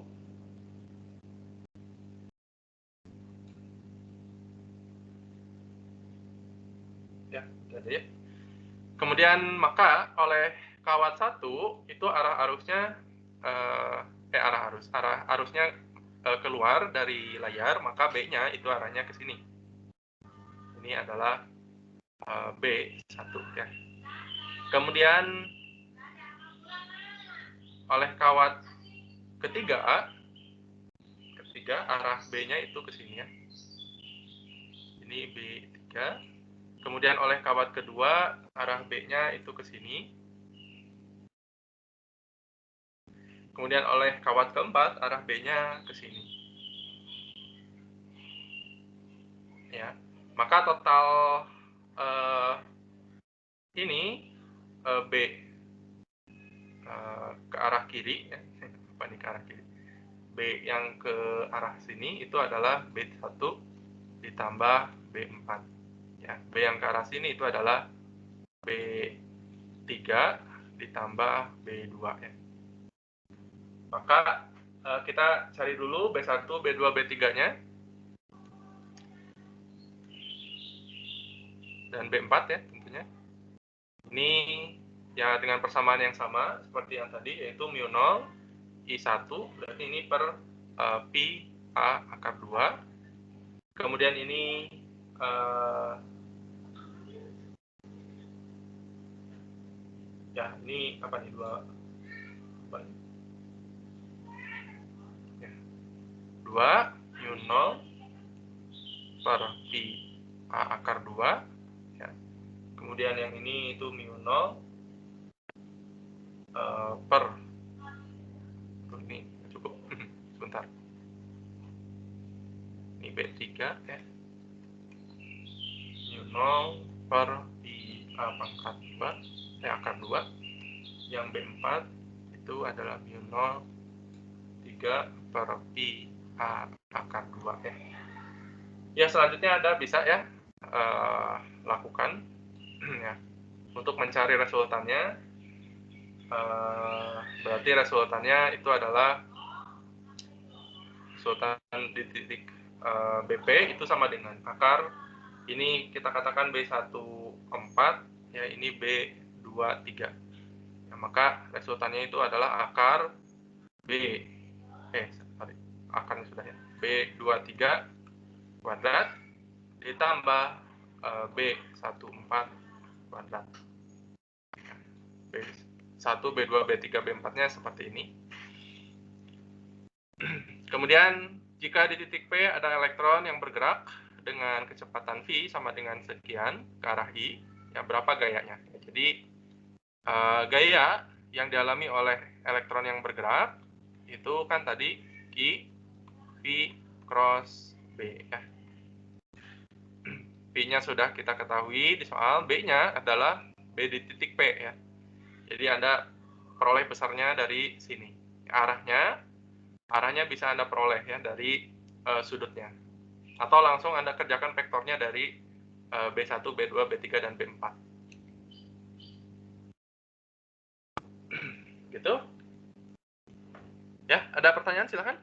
ya, jadi ya. Kemudian maka oleh kawat 1 itu arah arusnya arah arusnya keluar dari layar, maka B-nya itu arahnya ke sini. Ini adalah B1 ya. Kemudian oleh kawat ketiga arah B-nya itu ke sini ya. Ini B3. Kemudian oleh kawat kedua arah B-nya itu ke sini. Kemudian oleh kawat keempat arah B-nya ke sini. Ya. Maka total ini B ke arah kiri ya. Apa nih ke arah kiri? B yang ke arah sini itu adalah B1 ditambah B4. Ya, B yang ke arah sini itu adalah B3 ditambah B2 ya. Maka kita cari dulu B1, B2, B3-nya. Dan B4 ya tentunya. Ini ya dengan persamaan yang sama seperti yang tadi, yaitu mu 0 I1, berarti ini per pi A akar 2. Kemudian ini ya ini apa nih, 2 apa nih? Ya. 2 mu 0 per pi A akar 2 ya. Kemudian yang ini itu mu 0 per ini cukup sebentar, ini B3 ya, mu 0 per pi A pangkat 2 akar 2. Yang B4 itu adalah mu 0 3 per pi A akar 2 ya. Ya, selanjutnya Anda bisa ya lakukan ya untuk mencari resultannya. Berarti resultannya itu adalah resultan di titik BP itu sama dengan akar, ini kita katakan B14 ya, ini B23 ya, maka resultannya itu adalah akar akarnya sudah ya, B23 kuadrat ditambah B14 kuadrat. B1, B2, B3, B4-nya seperti ini. Kemudian jika di titik P ada elektron yang bergerak dengan kecepatan V sama dengan sekian ke arah I, ya berapa gayanya? Jadi gaya yang dialami oleh elektron yang bergerak itu kan tadi I V cross B ya. V-nya sudah kita ketahui di soal, B-nya adalah B di titik P ya. Jadi Anda peroleh besarnya dari sini. Arahnya bisa Anda peroleh ya dari sudutnya. Atau langsung Anda kerjakan vektornya dari B1, B2, B3, dan B4. Gitu. Ya, ada pertanyaan silakan.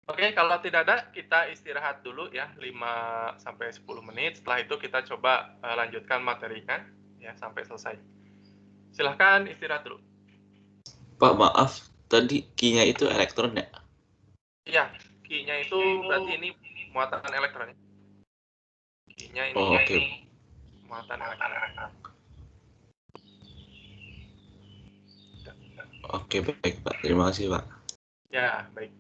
Oke, kalau tidak ada, kita istirahat dulu ya, 5 sampai 10 menit. Setelah itu kita coba lanjutkan materinya ya sampai selesai. Silahkan istirahat dulu. Pak, maaf, tadi key-nya itu elektron ya? Iya, key-nya itu berarti ini muatan elektron ya. Key-nya ini Oh, oke. muatan elektron. Oke, baik, Pak. Terima kasih, Pak. Ya, baik.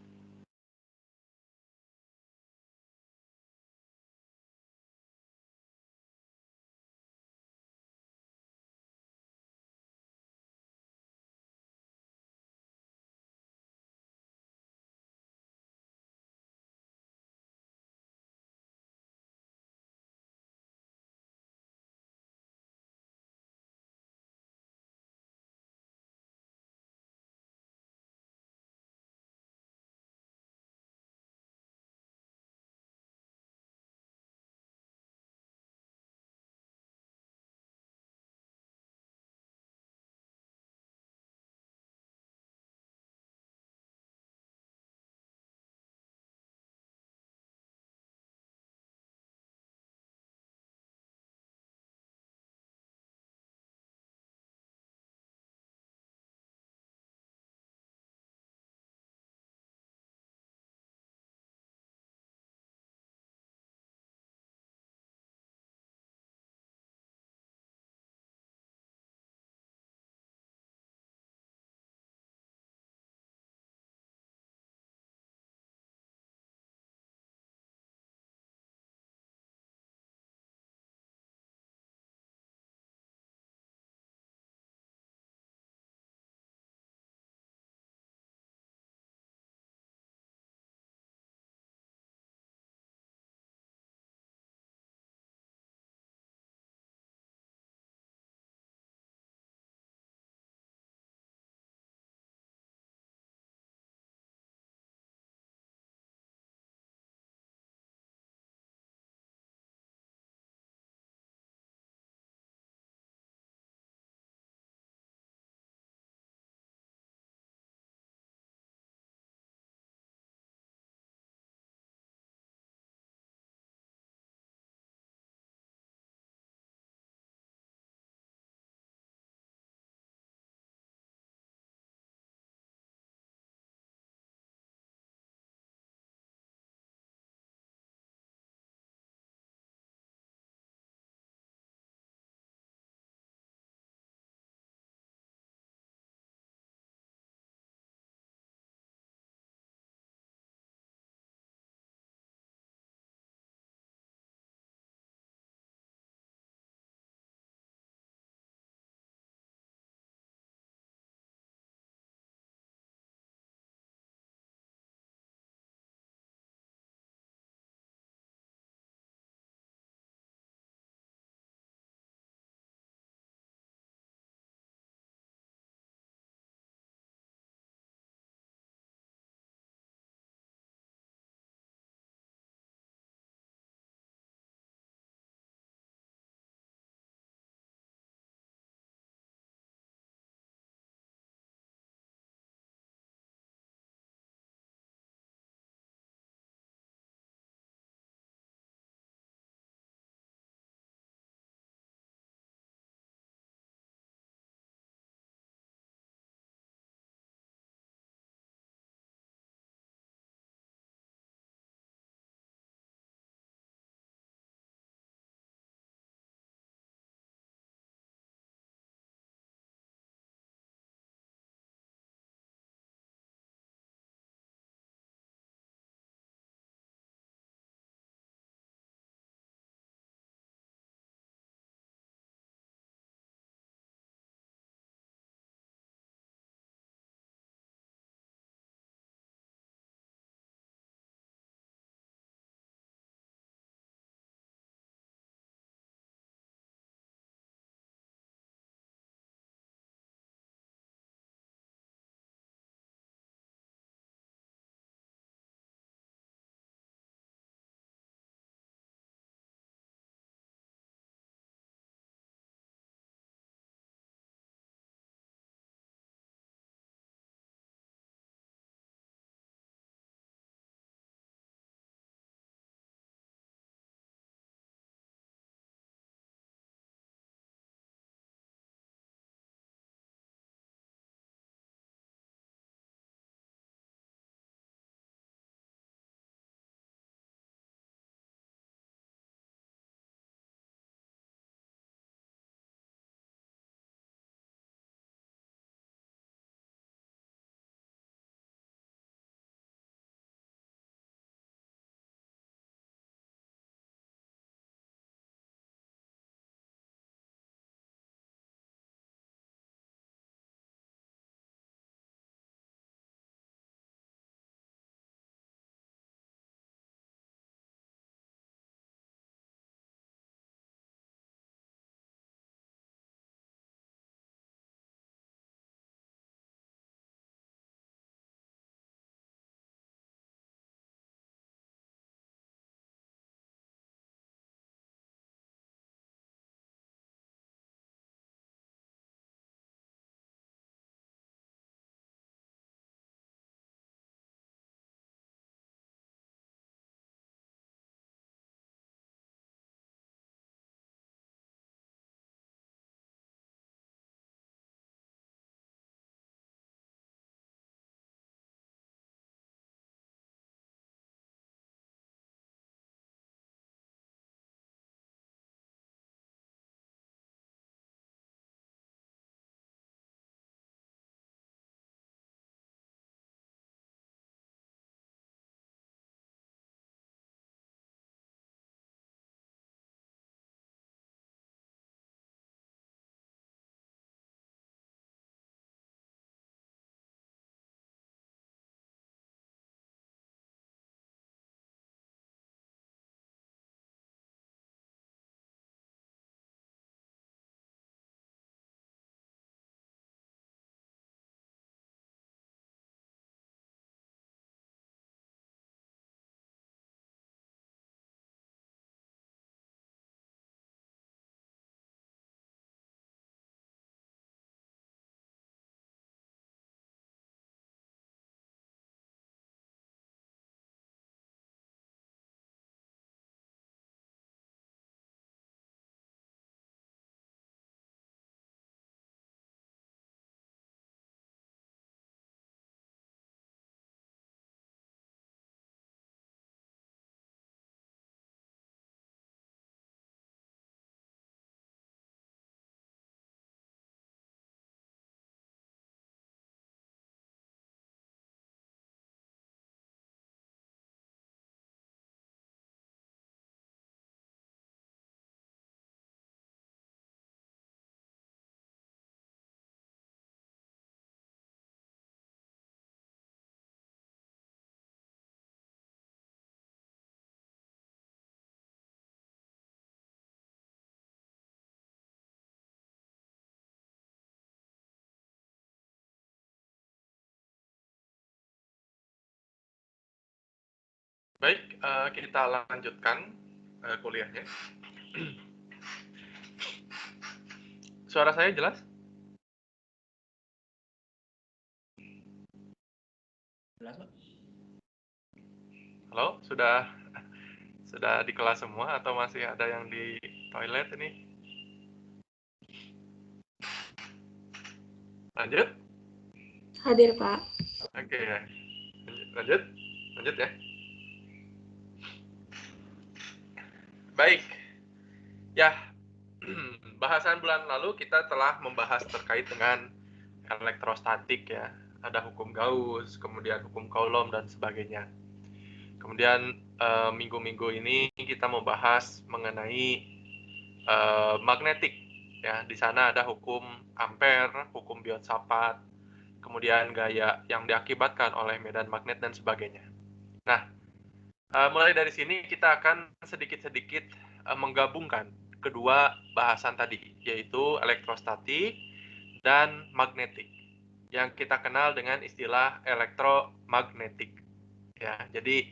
Baik, kita lanjutkan kuliahnya. Suara saya jelas? Jelas, Pak. Halo, sudah di kelas semua atau masih ada yang di toilet ini? Lanjut? Hadir, Pak. Oke, ya. Lanjut ya. Baik, ya. Bahasan bulan lalu kita telah membahas terkait dengan elektrostatik ya. Ada hukum Gauss, kemudian hukum Coulomb dan sebagainya. Kemudian minggu-minggu ini kita membahas mengenai magnetik ya. Di sana ada hukum Ampere, hukum Biot-Savart, kemudian gaya yang diakibatkan oleh medan magnet dan sebagainya. Nah, mulai dari sini kita akan sedikit-sedikit menggabungkan kedua bahasan tadi, yaitu elektrostatik dan magnetik, yang kita kenal dengan istilah elektromagnetik. Ya, jadi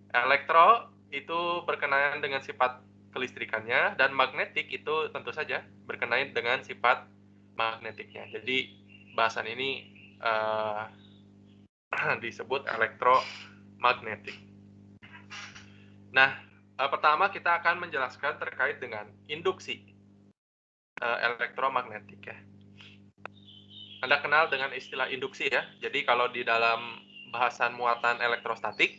elektro itu berkenaan dengan sifat kelistrikannya, dan magnetik itu tentu saja berkenaan dengan sifat magnetiknya. Jadi bahasan ini disebut elektromagnetik. Nah, pertama kita akan menjelaskan terkait dengan induksi elektromagnetik ya. Anda kenal dengan istilah induksi ya. Jadi kalau di dalam bahasan muatan elektrostatik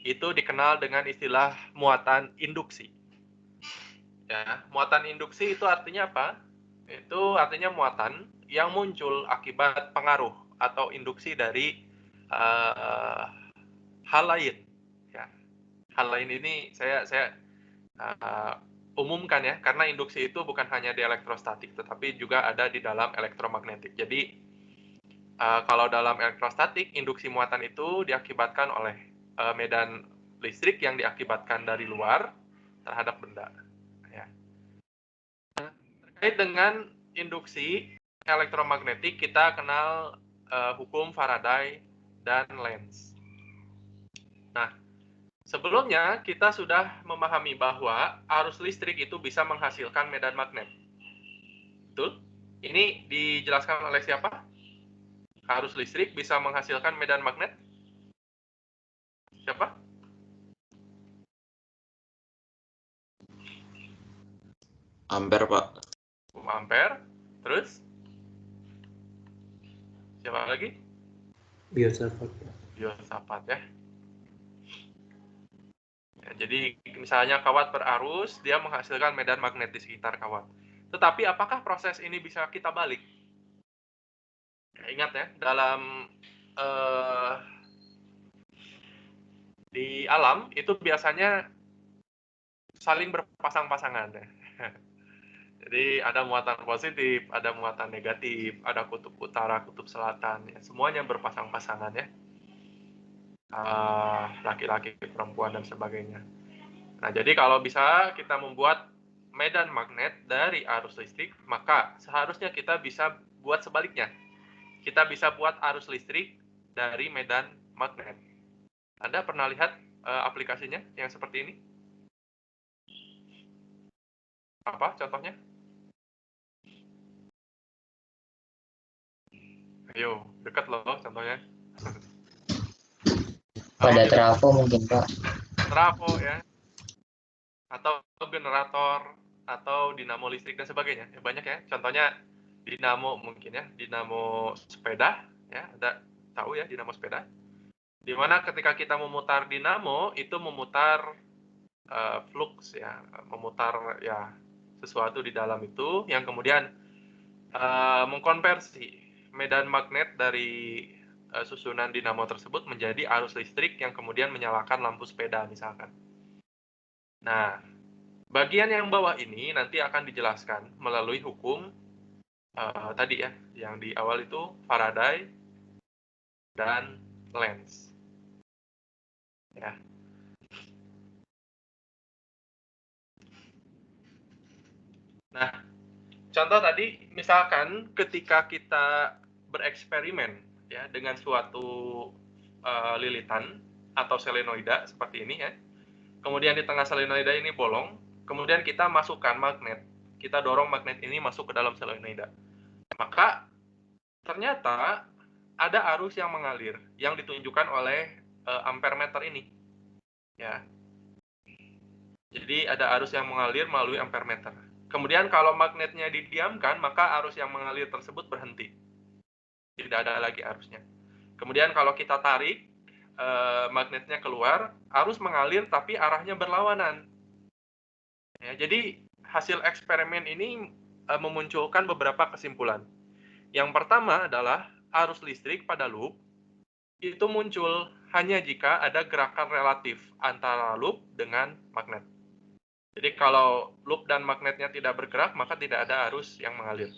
itu dikenal dengan istilah muatan induksi. Ya, muatan induksi itu artinya apa? Itu artinya muatan yang muncul akibat pengaruh atau induksi dari hal lain. Ya. Hal lain ini saya umumkan ya, karena induksi itu bukan hanya di elektrostatik, tetapi juga ada di dalam elektromagnetik. Jadi kalau dalam elektrostatik, induksi muatan itu diakibatkan oleh medan listrik yang diakibatkan dari luar terhadap benda. Ya. Terkait dengan induksi elektromagnetik, kita kenal hukum Faraday dan Lenz. Nah, sebelumnya kita sudah memahami bahwa arus listrik itu bisa menghasilkan medan magnet. Betul? Ini dijelaskan oleh siapa? Arus listrik bisa menghasilkan medan magnet? Siapa? Ampere, Pak. Hukum Ampere. Terus? Siapa lagi? Biot-Savart. Biot-Savart ya. Ya. Jadi misalnya kawat berarus, dia menghasilkan medan magnet di sekitar kawat. Tetapi apakah proses ini bisa kita balik? Ya, ingat ya, dalam di alam itu biasanya saling berpasang-pasangan ya. Jadi ada muatan positif, ada muatan negatif, ada kutub utara, kutub selatan, ya. Semuanya berpasang-pasangan ya. Laki-laki, perempuan dan sebagainya. Nah, jadi kalau bisa kita membuat medan magnet dari arus listrik, maka seharusnya kita bisa buat sebaliknya. Kita bisa buat arus listrik dari medan magnet. Anda pernah lihat aplikasinya yang seperti ini? Apa contohnya? Ayo, dekat loh contohnya. Pada trafo mungkin, Pak. Trafo ya. Atau generator, atau dinamo listrik dan sebagainya. Ya, banyak ya. Contohnya dinamo mungkin ya, dinamo sepeda ya, ada tahu ya dinamo sepeda. Di mana ketika kita memutar dinamo itu memutar flux ya, memutar ya sesuatu di dalam itu yang kemudian mengkonversi medan magnet dari susunan dinamo tersebut menjadi arus listrik yang kemudian menyalakan lampu sepeda misalkan. Nah, bagian yang bawah ini nanti akan dijelaskan melalui hukum tadi ya, yang di awal itu Faraday dan Lenz. Ya. Nah, contoh tadi, misalkan ketika kita bereksperimen ya dengan suatu lilitan, atau selenoida seperti ini ya. Kemudian di tengah selenoida ini bolong, kemudian kita masukkan magnet. Kita dorong magnet ini masuk ke dalam selenoida. Maka ternyata ada arus yang mengalir yang ditunjukkan oleh ampermeter ini. Ya. Jadi ada arus yang mengalir melalui ampermeter. Kemudian kalau magnetnya didiamkan, maka arus yang mengalir tersebut berhenti. Tidak ada lagi arusnya. Kemudian kalau kita tarik magnetnya keluar, arus mengalir tapi arahnya berlawanan. Ya, jadi hasil eksperimen ini memunculkan beberapa kesimpulan. Yang pertama adalah arus listrik pada loop itu muncul hanya jika ada gerakan relatif antara loop dengan magnet. Jadi kalau loop dan magnetnya tidak bergerak, maka tidak ada arus yang mengalir.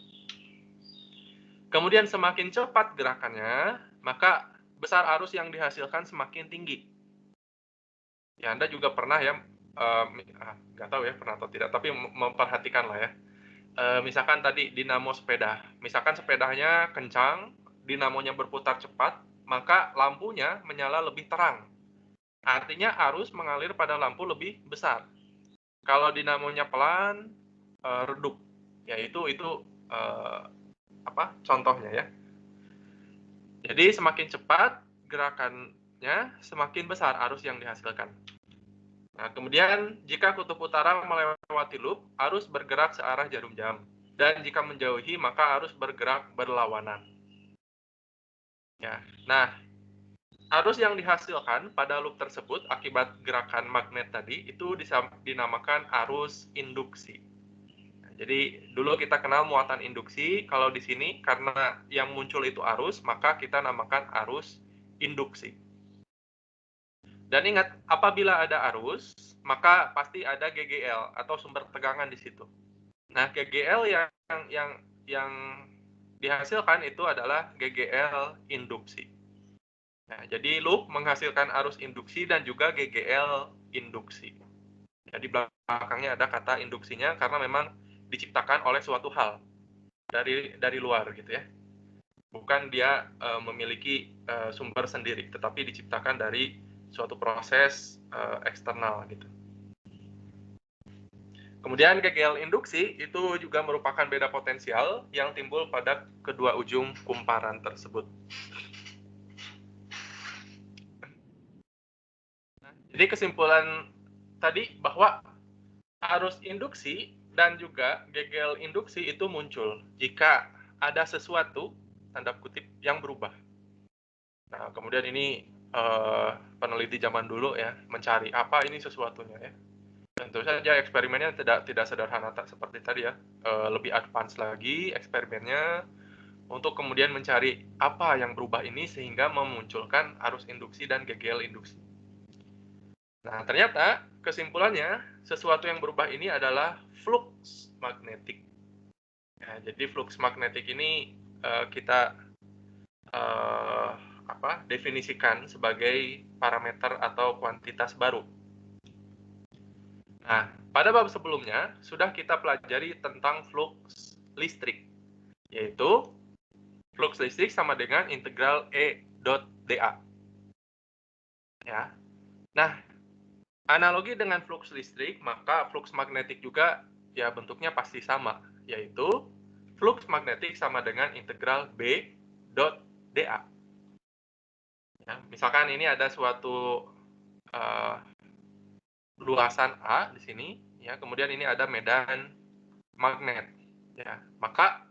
Kemudian semakin cepat gerakannya, maka besar arus yang dihasilkan semakin tinggi. Ya, Anda juga pernah ya, nggak tahu ya pernah atau tidak, tapi memperhatikan lah ya. Misalkan tadi dinamo sepeda, misalkan sepedanya kencang, dinamonya berputar cepat, maka lampunya menyala lebih terang. Artinya arus mengalir pada lampu lebih besar. Kalau dinamonya pelan, redup. Ya itu contohnya ya. Jadi semakin cepat gerakannya, semakin besar arus yang dihasilkan. Nah, kemudian jika kutub utara melewati loop, arus bergerak searah jarum jam. Dan jika menjauhi, maka arus bergerak berlawanan. Ya. Nah, arus yang dihasilkan pada loop tersebut akibat gerakan magnet tadi itu dinamakan arus induksi. Jadi dulu kita kenal muatan induksi, kalau di sini karena yang muncul itu arus, maka kita namakan arus induksi. Dan ingat, apabila ada arus, maka pasti ada GGL atau sumber tegangan di situ. Nah, GGL yang dihasilkan itu adalah GGL induksi. Nah, jadi loop menghasilkan arus induksi dan juga GGL induksi. Jadi belakangnya ada kata induksinya karena memang diciptakan oleh suatu hal dari luar gitu ya, bukan dia memiliki sumber sendiri, tetapi diciptakan dari suatu proses eksternal gitu. Kemudian GGL induksi itu juga merupakan beda potensial yang timbul pada kedua ujung kumparan tersebut. Jadi kesimpulan tadi bahwa arus induksi dan juga GGL induksi itu muncul jika ada sesuatu, tanda kutip, yang berubah. Nah, kemudian ini peneliti zaman dulu ya, mencari apa ini sesuatunya ya. Tentu saja eksperimennya tidak sederhana seperti tadi ya, lebih advance lagi eksperimennya untuk kemudian mencari apa yang berubah ini sehingga memunculkan arus induksi dan GGL induksi. Nah, ternyata kesimpulannya sesuatu yang berubah ini adalah flux magnetik. Nah, jadi flux magnetik ini kita definisikan sebagai parameter atau kuantitas baru. Nah, pada bab sebelumnya sudah kita pelajari tentang flux listrik, yaitu flux listrik sama dengan integral E.dA. Ya. Nah, analogi dengan flux listrik, maka flux magnetik juga ya bentuknya pasti sama, yaitu flux magnetik sama dengan integral B.dA. Ya, misalkan ini ada suatu luasan A di sini, ya, kemudian ini ada medan magnet, ya, maka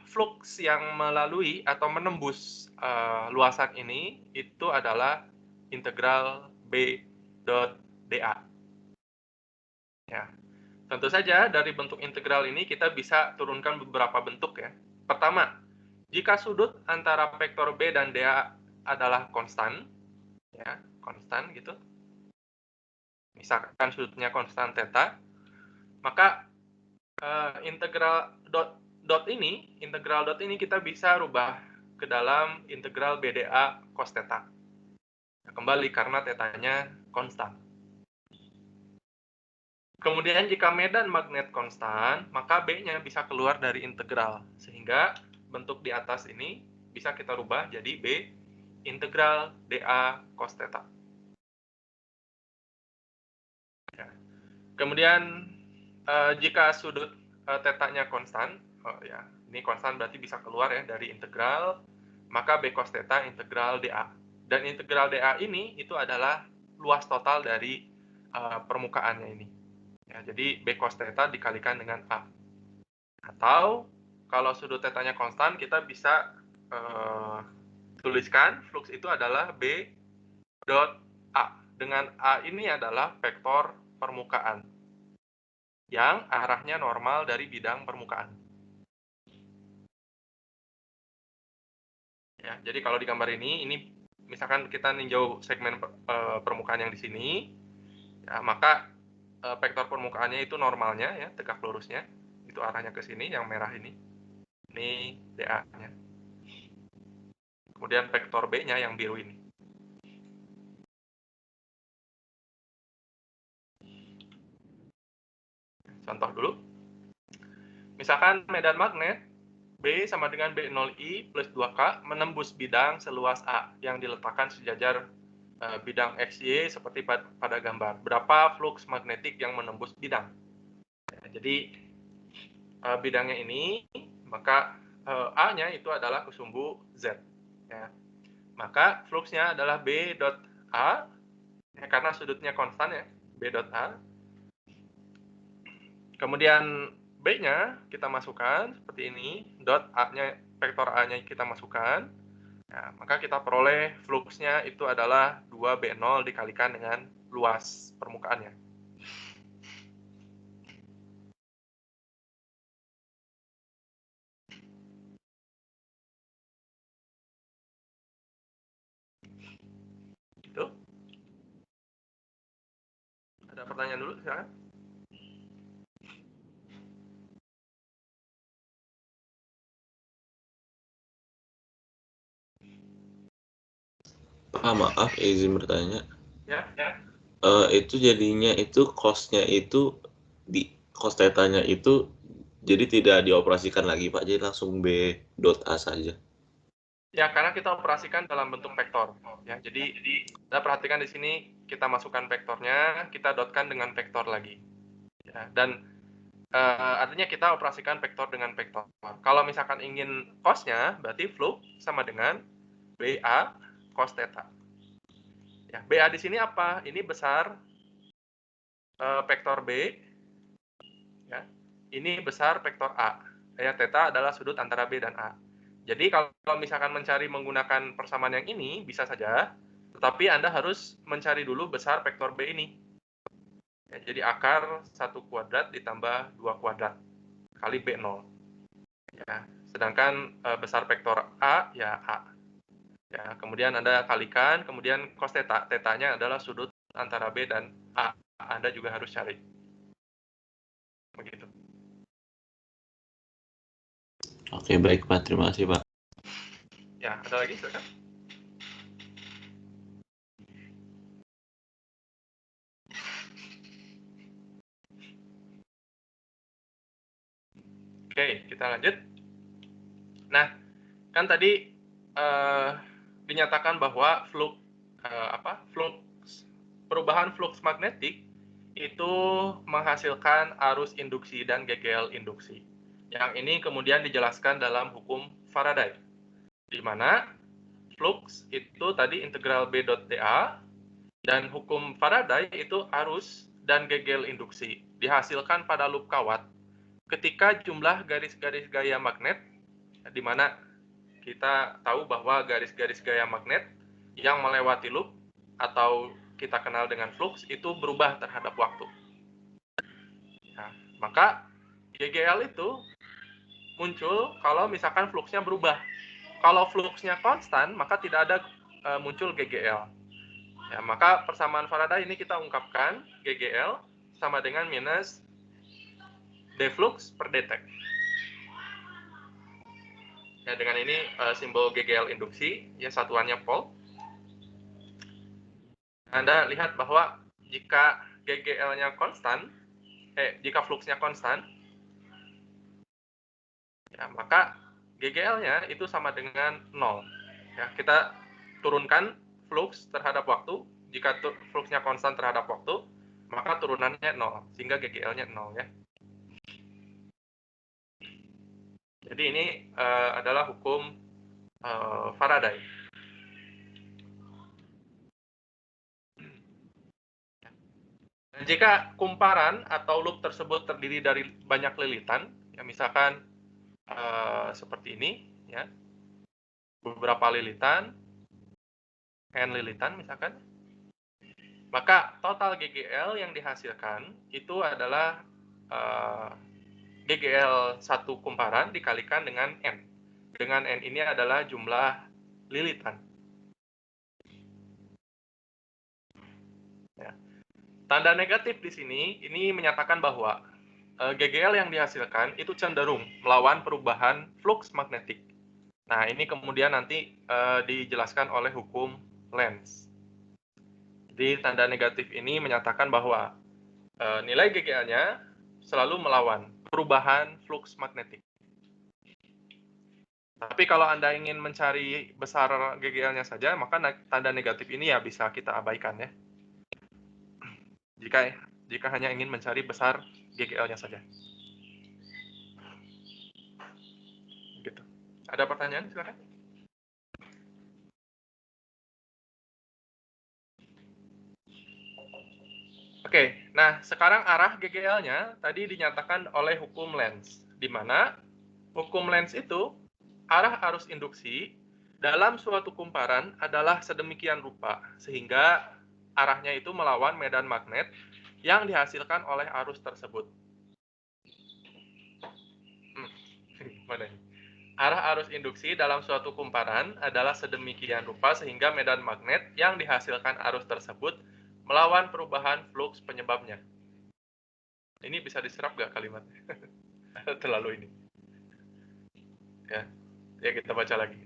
flux yang melalui atau menembus luasan ini itu adalah integral B.dA. Ya, tentu saja dari bentuk integral ini kita bisa turunkan beberapa bentuk ya. Pertama, jika sudut antara vektor B dan dA adalah konstan, ya, konstan gitu. Misalkan sudutnya konstan theta, maka integral dot ini kita bisa rubah ke dalam integral BdA cos theta. Nah, kembali karena tetanya konstan. Kemudian jika medan magnet konstan, maka B-nya bisa keluar dari integral, sehingga bentuk di atas ini bisa kita rubah jadi B integral dA cos theta. Ya. Kemudian jika sudut tetanya konstan, ini konstan berarti bisa keluar ya dari integral, maka B cos theta integral dA. Dan integral dA ini itu adalah luas total dari permukaannya ini. Ya, jadi B cos theta dikalikan dengan A. Atau kalau sudut tetanya konstan, kita bisa tuliskan flux itu adalah B dot A. Dengan A ini adalah vektor permukaan yang arahnya normal dari bidang permukaan. Ya, jadi kalau di gambar ini misalkan kita ninjau segmen permukaan yang di sini, ya, maka vektor permukaannya itu normalnya ya, tegak lurusnya, itu arahnya ke sini, yang merah ini DA-nya. Kemudian vektor B-nya yang biru ini. Contoh dulu. Misalkan medan magnet B sama dengan B0I plus 2K menembus bidang seluas A yang diletakkan sejajar bidang XY seperti pada gambar. Berapa flux magnetik yang menembus bidang? Ya, jadi bidangnya ini, maka A-nya itu adalah kesumbu Z. Ya. Maka fluxnya adalah B dot A, ya, karena sudutnya konstan ya, B dot A. Kemudian B-nya kita masukkan seperti ini, dot A-nya, vektor A-nya kita masukkan. Nah, maka kita peroleh fluxnya itu adalah 2B0 dikalikan dengan luas permukaannya. Itu. Ada pertanyaan dulu, silakan. Maaf, izin bertanya. Ya. Itu jadinya itu cost-nya itu di cost tetanya itu jadi tidak dioperasikan lagi Pak, jadi langsung B dot A saja. Ya, karena kita operasikan dalam bentuk vektor. Ya, jadi kita perhatikan di sini kita masukkan vektornya, kita dotkan dengan vektor lagi. Ya, dan artinya kita operasikan vektor dengan vektor. Kalau misalkan ingin cos-nya, berarti flux sama dengan BA cos theta. Ya, BA di sini apa? Ini besar vektor B. Ya. Ini besar vektor A. Ya, theta adalah sudut antara B dan A. Jadi kalau misalkan mencari menggunakan persamaan yang ini, bisa saja. Tetapi Anda harus mencari dulu besar vektor B ini. Ya, jadi akar 1 kuadrat ditambah 2 kuadrat kali B0. Ya, sedangkan besar vektor A, ya A. Ya, kemudian Anda kalikan, kemudian cos theta. Theta-nya adalah sudut antara B dan A. Anda juga harus cari. Begitu. Oke, baik Pak. Terima kasih Pak. Ya, ada lagi silakan. Oke, kita lanjut. Nah, kan tadi dinyatakan bahwa perubahan flux magnetik itu menghasilkan arus induksi dan GGL induksi. Yang ini kemudian dijelaskan dalam hukum Faraday, di mana flux itu tadi integral B dot dA, dan hukum Faraday itu arus dan GGL induksi dihasilkan pada loop kawat ketika jumlah garis-garis gaya magnet, di mana kita tahu bahwa garis-garis gaya magnet yang melewati loop atau kita kenal dengan flux itu berubah terhadap waktu. Nah, maka GGL itu muncul kalau misalkan fluxnya berubah. Kalau fluxnya konstan, maka tidak ada muncul GGL. Ya, maka persamaan Faraday ini kita ungkapkan GGL sama dengan minus d flux per dt. Ya, dengan ini simbol GGL induksi, ya satuannya volt. Anda lihat bahwa jika GGL-nya konstan, jika fluxnya konstan, ya, maka GGL-nya itu sama dengan 0. Ya, kita turunkan flux terhadap waktu. Jika fluxnya konstan terhadap waktu, maka turunannya 0, sehingga GGL-nya 0 ya. Jadi ini adalah hukum Faraday. Nah, jika kumparan atau loop tersebut terdiri dari banyak lilitan, ya misalkan seperti ini, ya, beberapa lilitan, n lilitan misalkan, maka total GGL yang dihasilkan itu adalah GGL satu kumparan dikalikan dengan n. Dengan n ini adalah jumlah lilitan. Ya. Tanda negatif di sini ini menyatakan bahwa GGL yang dihasilkan itu cenderung melawan perubahan flux magnetik. Nah, ini kemudian nanti dijelaskan oleh hukum Lenz. Jadi, tanda negatif ini menyatakan bahwa nilai GGL-nya selalu melawan perubahan flux magnetik. Tapi kalau Anda ingin mencari besar GGL-nya saja, maka tanda negatif ini ya bisa kita abaikan ya. Jika hanya ingin mencari besar GGL-nya saja. Gitu. Ada pertanyaan? Silakan. Oke, nah sekarang arah GGL-nya tadi dinyatakan oleh hukum Lenz, di mana hukum Lenz itu arah arus induksi dalam suatu kumparan adalah sedemikian rupa, sehingga arahnya itu melawan medan magnet yang dihasilkan oleh arus tersebut. Mana ini? Arah arus induksi dalam suatu kumparan adalah sedemikian rupa sehingga medan magnet yang dihasilkan arus tersebut melawan perubahan flux penyebabnya. Ini bisa diserap nggak kalimatnya? Terlalu ini. Ya kita baca lagi.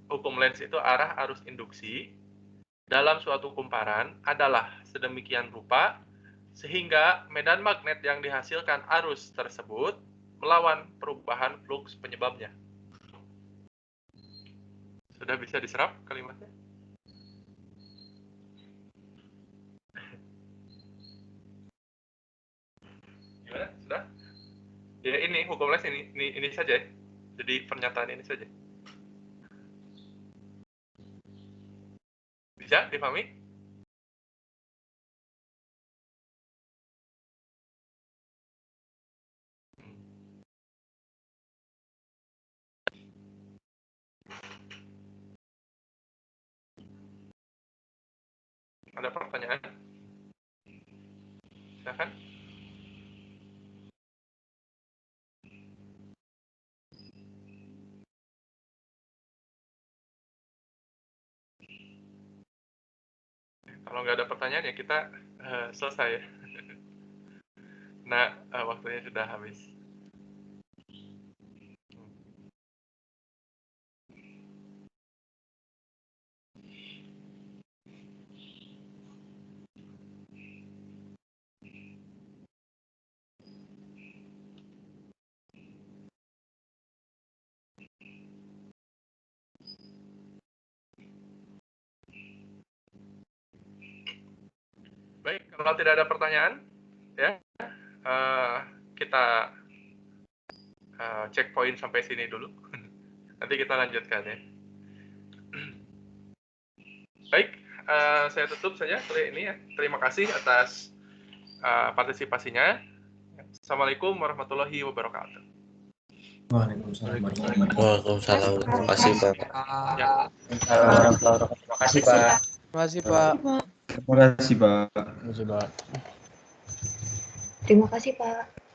Hukum Lenz itu arah arus induksi dalam suatu kumparan adalah sedemikian rupa sehingga medan magnet yang dihasilkan arus tersebut melawan perubahan flux penyebabnya. Sudah bisa diserap kalimatnya? Gimana? Sudah? Ya ini hukum Lenz ini saja. Jadi pernyataan ini saja. Bisa dipahami? Ada pertanyaan? Silakan. Kalau nggak ada pertanyaan ya kita selesai ya. Nah, waktunya sudah habis. Baik, kalau tidak ada pertanyaan, ya kita checkpoint sampai sini dulu. Nanti kita lanjutkan ya. Baik, saya tutup saja ini ya. Terima kasih atas partisipasinya. Assalamualaikum warahmatullahi wabarakatuh. Waalaikumsalam. Waalaikumsalam. Terima kasih, Pak. Ya. Terima kasih, Pak. Terima kasih, Pak. Terima kasih, Pak. Terima kasih, Pak. Terima kasih, Pak.